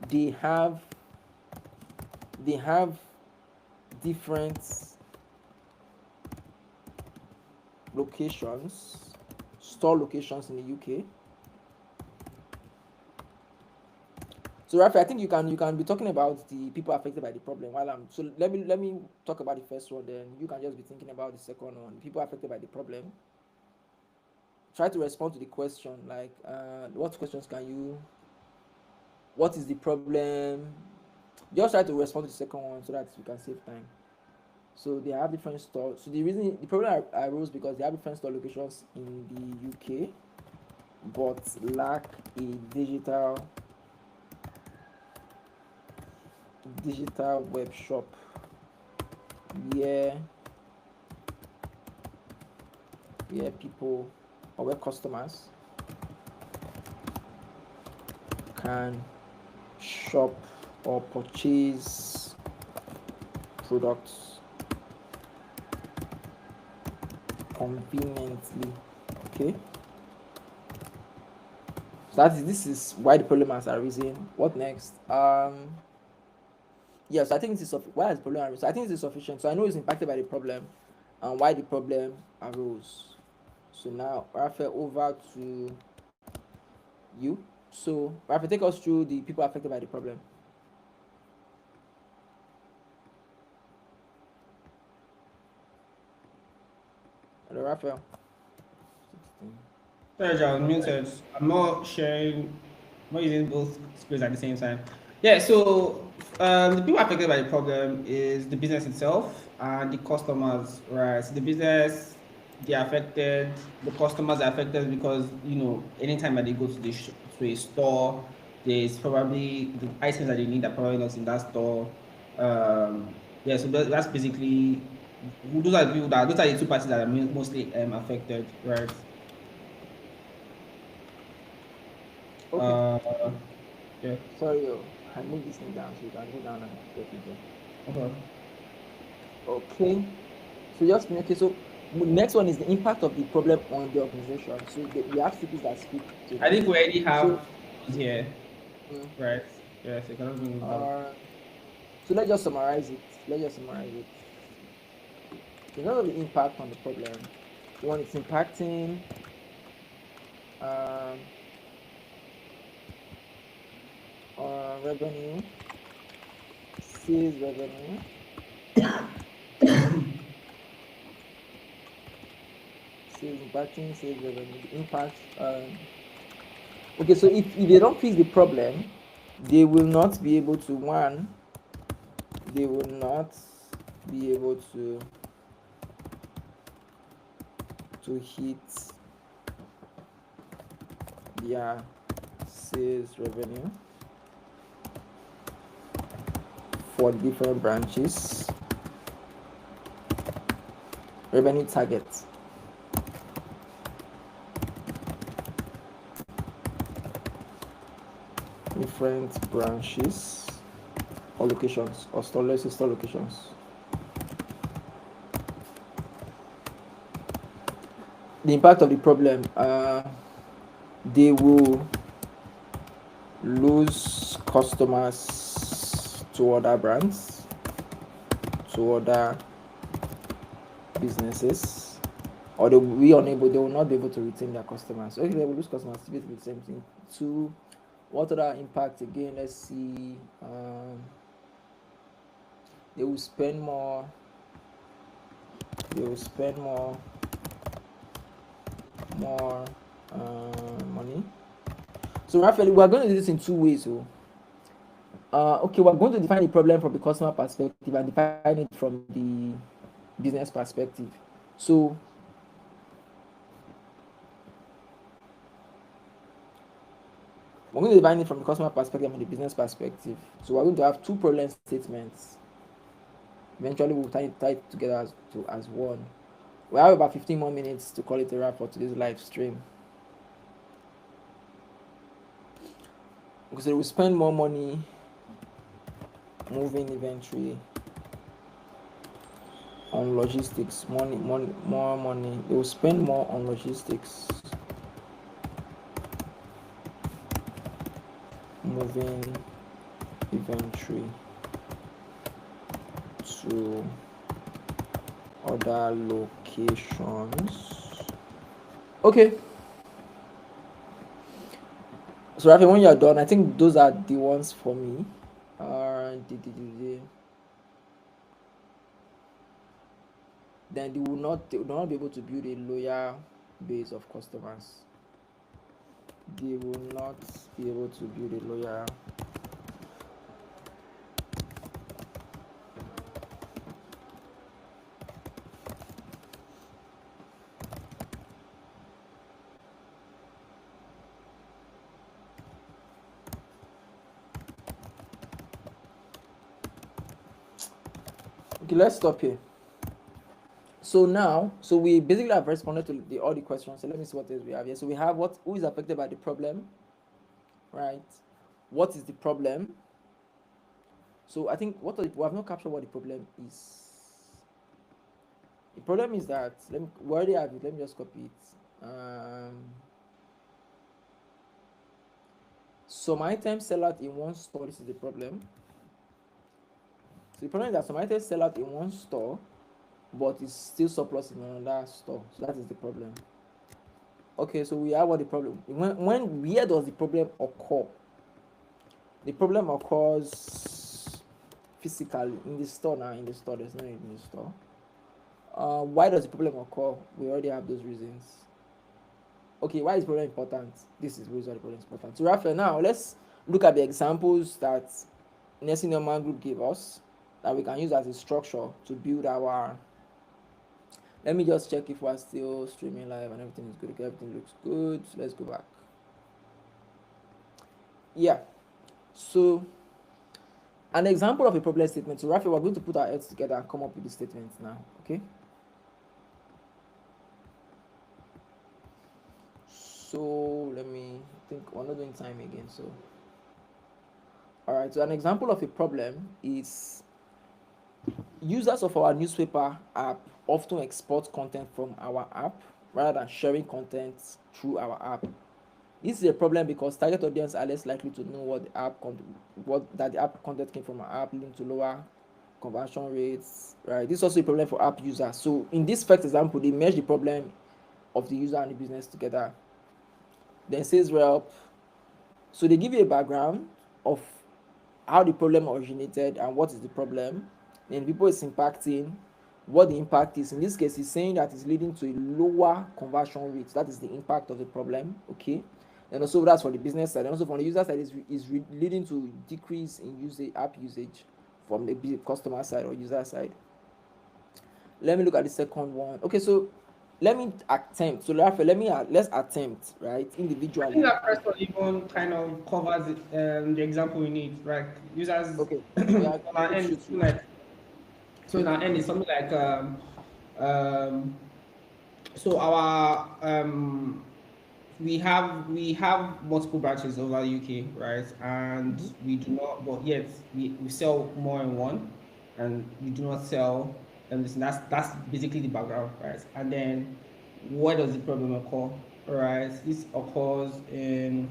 they have different locations, store locations in the UK. So Raphael, I think you can be talking about the people affected by the problem while so let me talk about the first one, then you can just be thinking about the second one. People affected by the problem. Try to respond to the question, like what questions can you, what is the problem? Just try to respond to the second one so that you can save time. So they have different stores. So the problem arose because they have different store locations in the UK, but lack a digital digital web shop where people or where customers can shop or purchase products conveniently. Okay, so this is why the problem has arisen. What next? Yes, I think this is why is the problem arisen. So I think this is sufficient. So I know it's impacted by the problem and why the problem arose. So now, Raphael, over to you. So Raphael, take us through the people affected by the problem. Hello, Raphael. 16. Sorry, I was muted. I'm not sharing, I'm not using both screens at the same time. Yeah, so the people affected by the problem is the business itself and the customers, right? So the business, they're affected, the customers are affected because, anytime that they go to to a store, there's probably the items that they need are probably not in that store. Yeah, so that's basically, those are the people those are the two parties that are mostly affected, right? Okay. Uh, yeah. Sorry, I moved this thing down so you can go down and get it there. Okay. Okay. So just okay. So next one is the impact of the problem on the organization. So we have speakers that speak to I this. think we already So, have those here, mm, right? Yes, you cannot bring it down. so let's just summarize it. In terms of the impact on the problem, one is impacting um, revenue, sales revenue, sales revenue, the impact. Okay, so if they don't fix the problem, they will not be able to they will not be able to hit their sales revenue for different branches, revenue targets. Different branches or locations or store, let's say store locations. The impact of the problem, they will lose customers to other brands, to other businesses, or they will not be able to retain their customers. Okay, they will lose customers, basically the same thing. Two, what other impact again? Let's see. They will spend more. Money. So Raphael, we are going to do this in two ways. Okay, we're going to define the problem from the customer perspective and define it from the business perspective. So we're going to define it from the customer perspective and the business perspective. So we're going to have two problem statements. Eventually, we'll tie it together as one. We have about 15 more minutes to call it a wrap for today's live stream. Because they will spend more money moving inventory on logistics. More money. They will spend more on logistics, moving inventory to other locations. Okay. So Rafi, when you're done, I think those are the ones for me. Then they will not be able to build a loyal base of customers. They will not be able to build a loyal Okay, let's stop here. So now, so we basically have responded to all the questions. So let me see what else we have here. So we have who is affected by the problem, right? What is the problem? So I think we have not captured what the problem is. The problem is that we already have it. Let me just copy it. Some items sell out in one store. This is the problem. So the problem is that some items sell out in one store, but it's still surplus in another store. So that is the problem. Okay, so we have what the problem. Where does the problem occur? The problem occurs physically in the store now. In the store, there's no in the store. Why does the problem occur? We already have those reasons. Okay, why is the problem important? This is the reason the problem is important. So Raphael, now let's look at the examples that Nessie Norman Group gave us that we can use as a structure to build our. Let me just check if we're still streaming live and everything is good. Okay, everything looks good. So let's go back. Yeah. So an example of a problem statement. So Raphael, we're going to put our heads together and come up with the statements now. Okay. So let me think. We're not doing time again. So all right. So an example of a problem is users of our newspaper app often export content from our app rather than sharing content through our app. This is a problem because target audience are less likely to know what the app content came from our app, leading to lower conversion rates. Right. This is also a problem for app users. So in this first example, they merge the problem of the user and the business together. Then sales rep. So they give you a background of how the problem originated and what is the problem. Then people is impacting, what the impact is. In this case, he's saying that it's leading to a lower conversion rate. That is the impact of the problem. Okay. And also that's for the business side. And also from the user side, is leading to decrease in app usage from the customer side or user side. Let me look at the second one. Okay, so let me attempt. So Raphael, let's attempt, right, individually. I think that first one even kind of covers it, the example we need, right? Users. Okay. On our end, it's like, so in our end it's something like so our we have multiple branches over the UK, right? And we do not, but yet we sell more in one, and we do not sell. And that's basically the background, right? And then, where does the problem occur? Right? This occurs in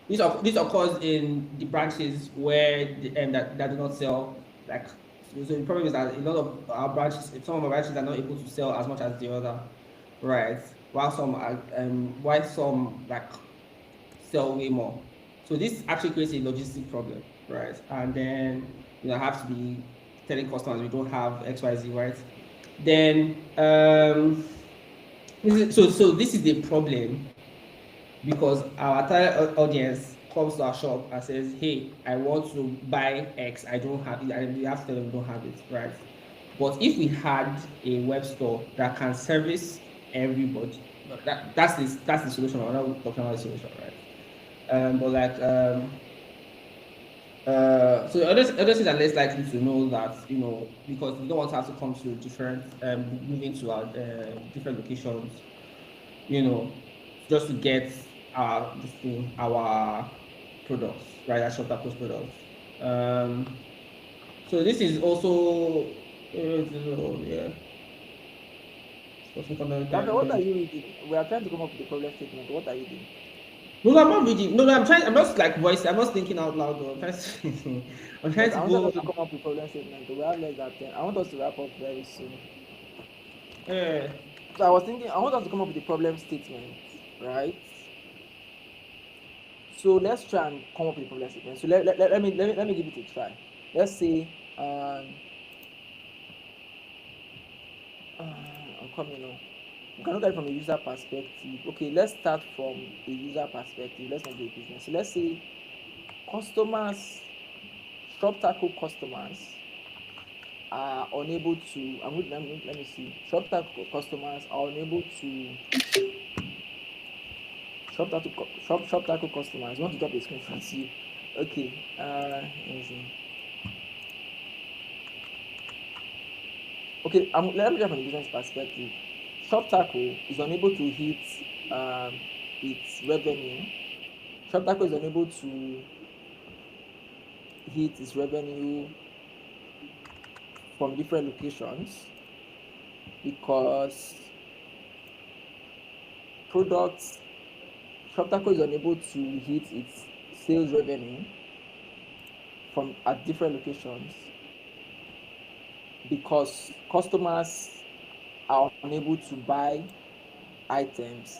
the branches where that do not sell. Like, so the problem is that a lot of our branches, some of our branches are not able to sell as much as the other, right? While some like sell way more. So this actually creates a logistic problem, right? And then I have to be telling customers we don't have XYZ, right? Then so this is the problem, because our entire audience comes to our shop and says, hey, I want to buy X, I don't have it, and we have to tell them we don't have it, right? But if we had a web store that can service everybody, that's the solution. I'm not talking about the solution, right? But like so others things are less likely to know that, because we don't want to have to come to different moving to our different locations, just to get our products, right? Our shop that post products. So this is also yeah. What are you reading? We are trying to come up with a problem statement. What are you doing? No, I'm not reading. No, I'm trying. I'm just like voice. I'm just thinking out loud. Though. I'm trying to I go. want us to come up with a problem statement. We have less than 10. I want us to wrap up very soon. Yeah. So I was thinking, I want us to come up with a problem statement, right? So let's try and come up with a problem statement. So let me give it a try. Let's say I'm coming on. You can look at it from a user perspective. Okay, let's start from a user perspective. Let's not do a business. So let's say customers, shop tackle customers are unable to. Let me see. Shop tackle customers are unable to. Shop tackle customers. I want to drop a screenshot to you. Okay. Let me see. Okay, let me look from the business perspective. Shop Taco is unable to hit um, its revenue. Shop Taco is unable to hit its revenue from different locations because products Shop Taco is unable to hit its sales revenue from at different locations because customers are unable to buy items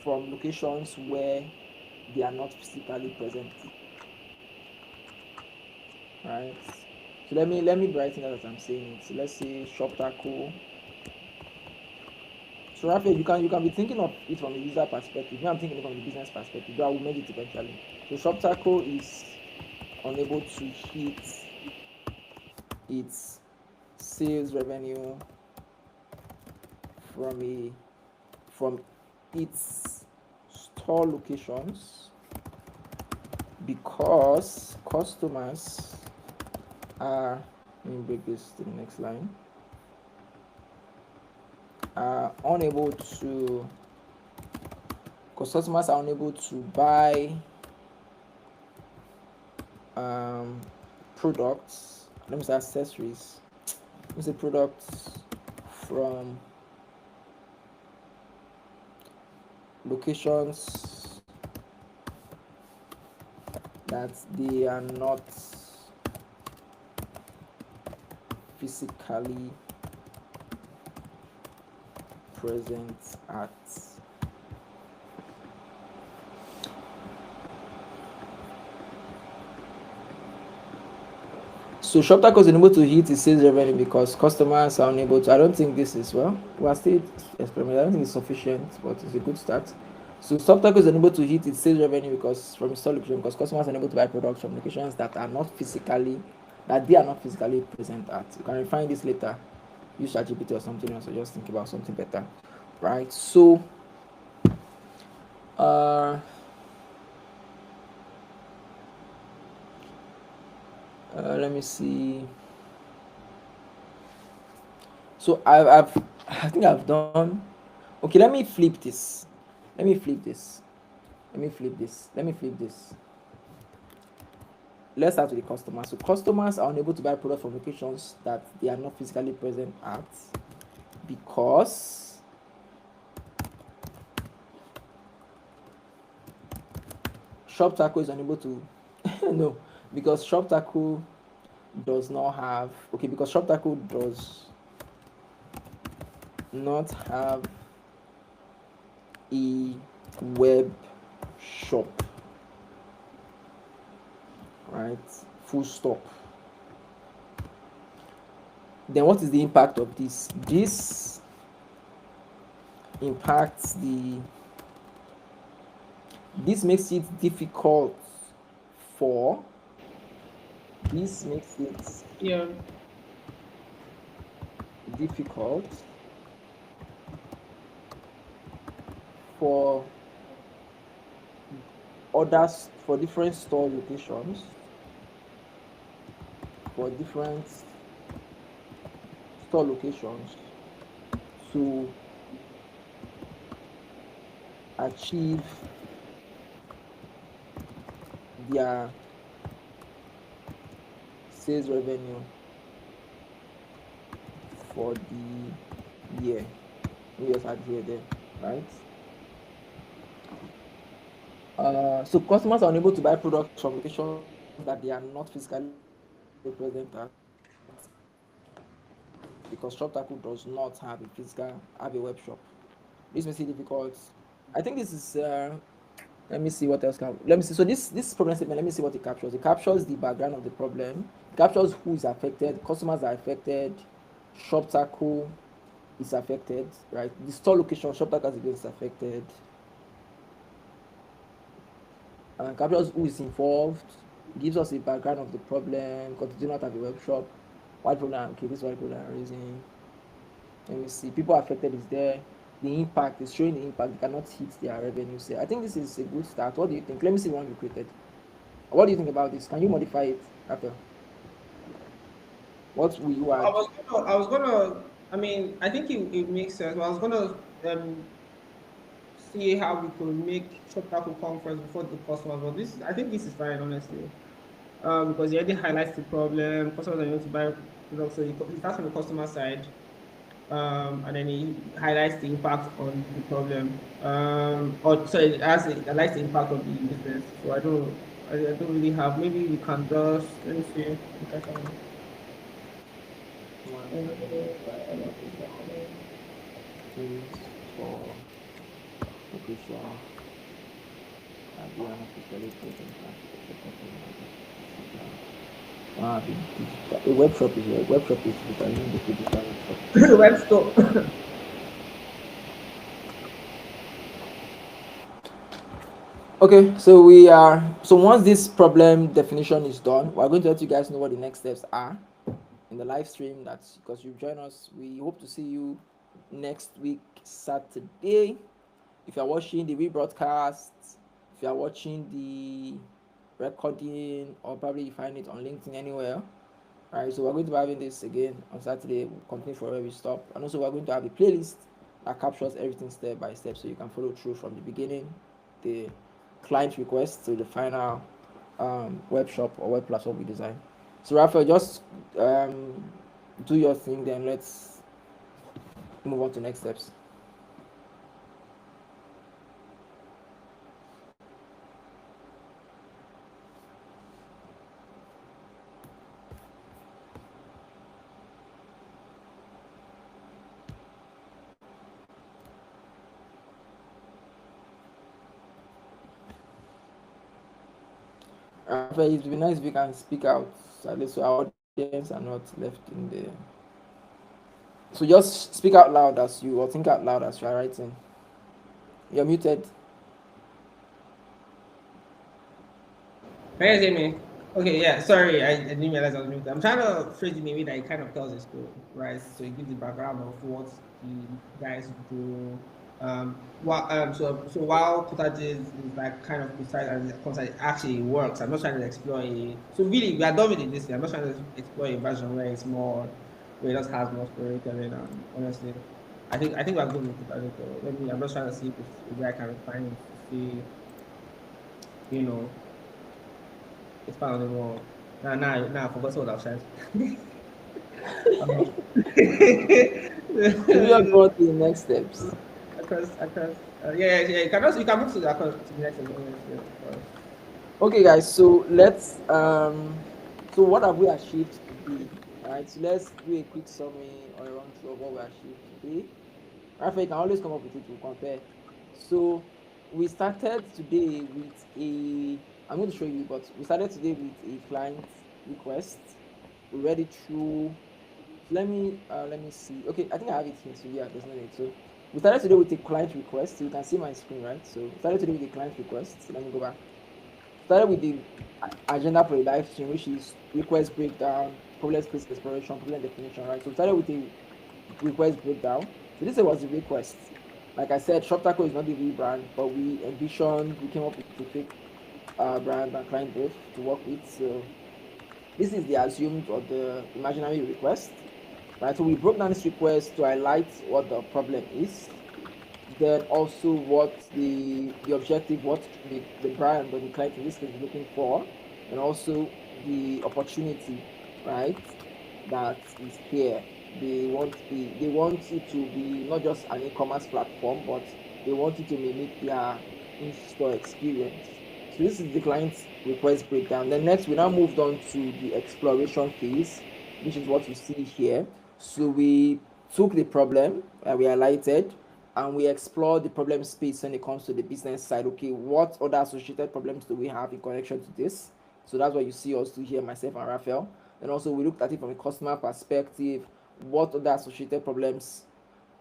from locations where they are not physically present, right? So let me brighten that as I'm saying it. So let's say Shop Taco. So Raphael, you can be thinking of it from a user perspective. Me, I'm thinking from the business perspective. But I will make it eventually. So Shop Taco is unable to hit its sales revenue from a from its store locations because customers are, let me break this to the next line, are unable to, because customers are unable to buy products, let me say accessories, let me say products from locations that they are not physically present at. So ShopTaco is unable to hit its sales revenue because customers are unable to. I don't think this is, well, we are still experimenting. I don't think it's sufficient, but it's a good start. So ShopTaco is unable to hit its sales revenue because from its store location because customers are unable to buy products from locations that they are not physically present at. You can refine this later. Use ChatGPT or something else, or just think about something better, right? So, uh, let me see. So I think I've done. Okay, let me flip this. Let me flip this. Let me flip this. Let me flip this. Let's start with the customers. So customers are unable to buy products from locations that they are not physically present at because Shop Taco is unable to no, because Shop Taco does not have, okay, because Shop Taco does not have a web shop, right? Full stop. Then what is the impact of this? This impacts the this makes it difficult for this makes it Yeah. difficult for others, for different store locations, for different store locations to achieve their sales revenue for the year. We just add here there, right? So customers are unable to buy products from locations that they are not physically present at because ShopTaco does not have a web shop. This makes it difficult. I think this is let me see what else let me see. So this problem statement, let me see what it captures. It captures the background of the problem. It captures who is affected, customers are affected, ShopTaco is affected, right? The store location ShopTaco is affected, and captures who is involved, gives us a background of the problem because they do not have a web shop. What problem? Okay, this is what people are raising. Let me see. People affected is there. The impact is showing the impact. They cannot hit their revenue. Say, I think this is a good start. What do you think? Let me see the one you created. What do you think about this? Can you modify it, Raphael? What will you I add? was I was gonna, I mean, I think it makes sense. But I was gonna see how we could make shop tackle come first before the customers. But I think this is fine, honestly. Because it already highlights the problem. Customers are going to buy products, so it starts from the customer side, and then it highlights the impact on the problem. Or sorry, it highlights the impact of the business. So I don't really have. Maybe we can just let me see if I can. One, two, four, location, idea, officially present, a web shop is a web shop is designing the digital web shop. Web store. Okay, so we are so once this problem definition is done, we're going to let you guys know what the next steps are in the live stream. That's because you join us. We hope to see you next week, Saturday. If you're watching the rebroadcast, if you're watching the recording, or probably you find it on LinkedIn anywhere. All right, so we're going to be having this again on Saturday. We'll continue for where we stop, and also we're going to have a playlist that captures everything step by step, so you can follow through from the beginning, the client request to the final web shop or web platform we design. So Raphael, just do your thing, then let's move on to next steps. Raphael, it would be nice if you can speak out, at least so our audience are not left in the. So just speak out loud as you, or think out loud as you are writing. You're muted. Can you hear me? Okay, yeah, sorry, I didn't realize I was muted. I'm trying to phrase it in a way that it kind of tells the story, right? So it gives the background of what the guys do. So while is like kind of precise and the concept actually works, I'm not trying to explore a. So really, we are done with it this year. I'm not trying to explore a version where it's more, where it just has more storytelling. Honestly, I think we're good with Kutajbaba. So maybe I'm just trying to see if it's where I can refine it to see, you know, it's found on the wall. Nah, I forgot what I was trying to. Um, should we just go on to the next steps? across. Yeah. You can move to to the next one. Yeah, of course. Okay, guys. So let's. So what have we achieved today? All right. So let's do a quick summary or a run through of what we achieved today. Raphael, you can always come up with it to compare. So we started today with a. I'm going to show you, but we started today with a client request. We read it through. Let me see. Okay, I think I have it here. So yeah, there's no need. So we started today with a client request. So you can see my screen, right? So we started today with a client request. So let me go back. Started with the agenda for a live stream, which is request breakdown, problem space exploration, problem definition, right? So we started with a request breakdown. So this was the request. Like I said, ShopTaco is not the real brand, but we envisioned, we came up with a fake brand and client both to work with. So this is the assumed or the imaginary request, right? So we broke down this request to highlight what the problem is, then also what the objective, what the brand or the client in this case is looking for, and also the opportunity, right? That is here. They want it to be not just an e-commerce platform, but they want it to mimic their in-store experience. So this is the client's request breakdown. Then next we now moved on to the exploration phase, which is what you see here. So we took the problem that we highlighted and we explored the problem space when it comes to the business side. Okay, what other associated problems do we have in connection to this? So that's what you see us do here, myself and Raphael. And also we looked at it from a customer perspective, what other associated problems,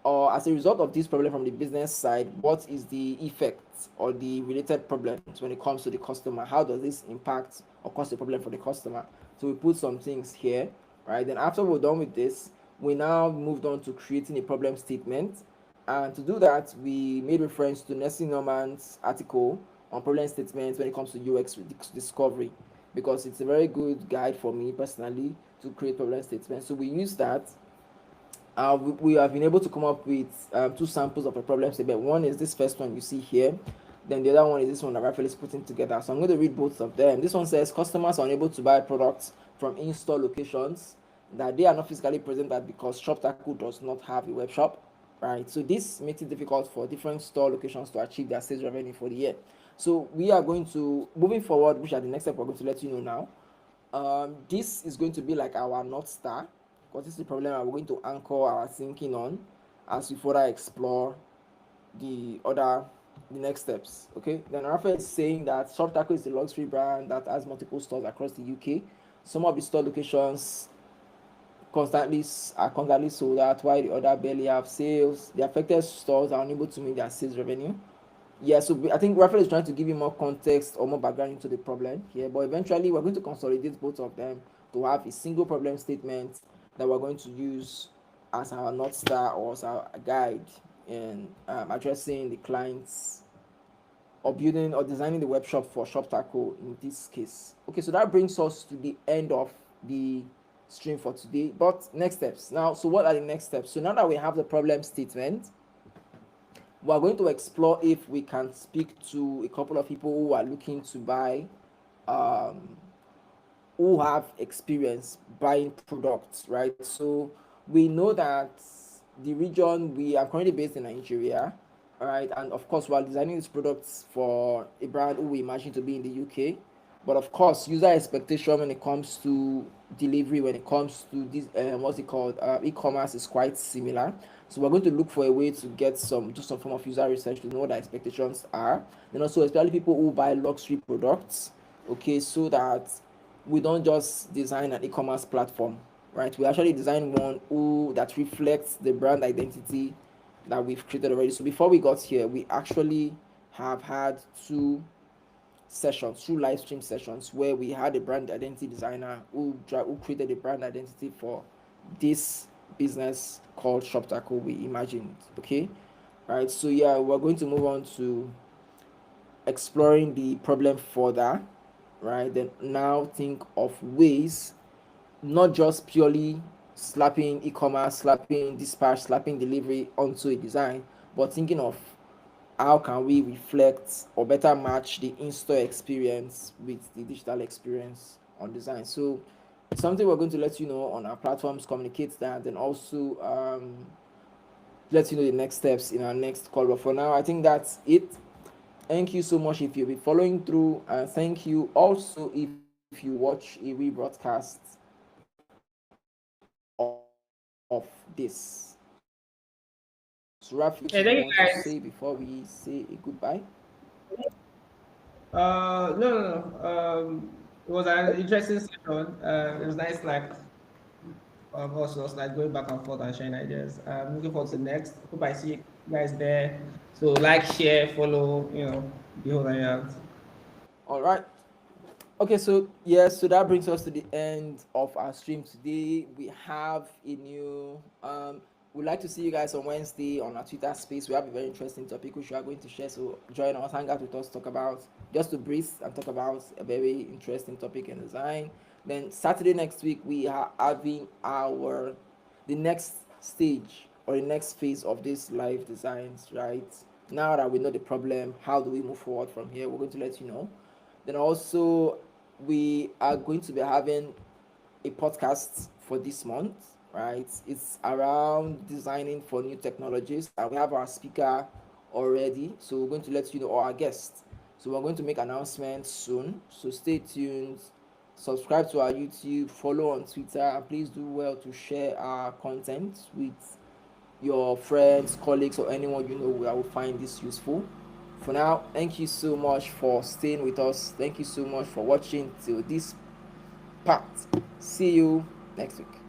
or as a result of this problem from the business side, what is the effect or the related problems when it comes to the customer? How does this impact or cause a problem for the customer? So we put some things here, right? Then after we're done with this, we now moved on to creating a problem statement. And to do that, we made reference to Nessie Norman's article on problem statements when it comes to UX discovery. because it's a very good guide for me personally to create problem statements. So we use that. We have been able to come up with two samples of a problem statement. One is this first one you see here, then the other one is this one that Raphael is putting together. So I'm going to read both of them. This one says customers are unable to buy products from in-store locations that they are not physically present at because ShopTaku does not have a web shop, right? So this makes it difficult for different store locations to achieve their sales revenue for the year. So we are going to, moving forward, which are the next step we're going to let you know now. This is going to be like our North Star, because this is the problem we're going to anchor our thinking on as we further explore the next steps. Okay, then Raphael is saying that Soft Taco is a luxury brand that has multiple stores across the UK. Some of the store locations are constantly sold out, while the other barely have sales. The affected stores are unable to meet their sales revenue. Yeah, so I think Raphael is trying to give you more context or more background into the problem here, but eventually we're going to consolidate both of them to have a single problem statement that we're going to use as our North Star or as our guide in addressing the clients or building or designing the web shop for Shop Taco in this case. Okay, so that brings us to the end of the stream for today. But next steps. Now, so what are the next steps? So now that we have the problem statement, we're going to explore if we can speak to a couple of people who are looking to buy, um, who have experience buying products, right? So we know that the region, we are currently based in Nigeria, right? And of course, we're designing these products for a brand who we imagine to be in the UK. But of course, user expectation when it comes to delivery, when it comes to this, what's it called, e-commerce is quite similar. So we're going to look for a way to do some form of user research to know what the expectations are. And also, especially people who buy luxury products, okay, so that we don't just design an e-commerce platform, right? We actually design one that reflects the brand identity that we've created already. So before we got here, we actually have had two live stream sessions where we had a brand identity designer who created a brand identity for this business called Shop Taco we imagined. Okay, right. So yeah, we're going to move on to exploring the problem further, right? Then now think of ways, not just purely slapping e-commerce, slapping dispatch, slapping delivery onto a design, but thinking of how can we reflect or better match the in-store experience with the digital experience on design. So it's something we're going to let you know on our platforms, communicate that, and also let you know the next steps in our next call. But for now, I think that's it. Thank you so much if you'll be following through, and thank you also if you watch a rebroadcast of this. So Raf, Yeah, which thank you you want to guys. say before we say a goodbye? No. It was an interesting session. It was nice, like us like going back and forth and sharing ideas. I'm looking forward to the next. Hope I see you guys there. So like, share, follow, the whole nine yards. All right. Okay, so yes, so that brings us to the end of our stream today. We have a new we'd like to see you guys on Wednesday on our Twitter space. We have a very interesting topic which we are going to share. So join us, hang out with us, talk about just to breathe and talk about a very interesting topic in design. Then Saturday next week we are having the next stage or the next phase of this live designs, right? Now that we know the problem, how do we move forward from here? We're going to let you know. Then also we are going to be having a podcast for this month, right? It's around designing for new technologies, and we have our speaker already. So we're going to let you know, or our guest. So we're going to make announcements soon. So stay tuned. Subscribe to our YouTube, follow on Twitter, and please do well to share our content with your friends, colleagues, or anyone you know that will find this useful. For now, thank you so much for staying with us. Thank you so much for watching till this part. See you next week.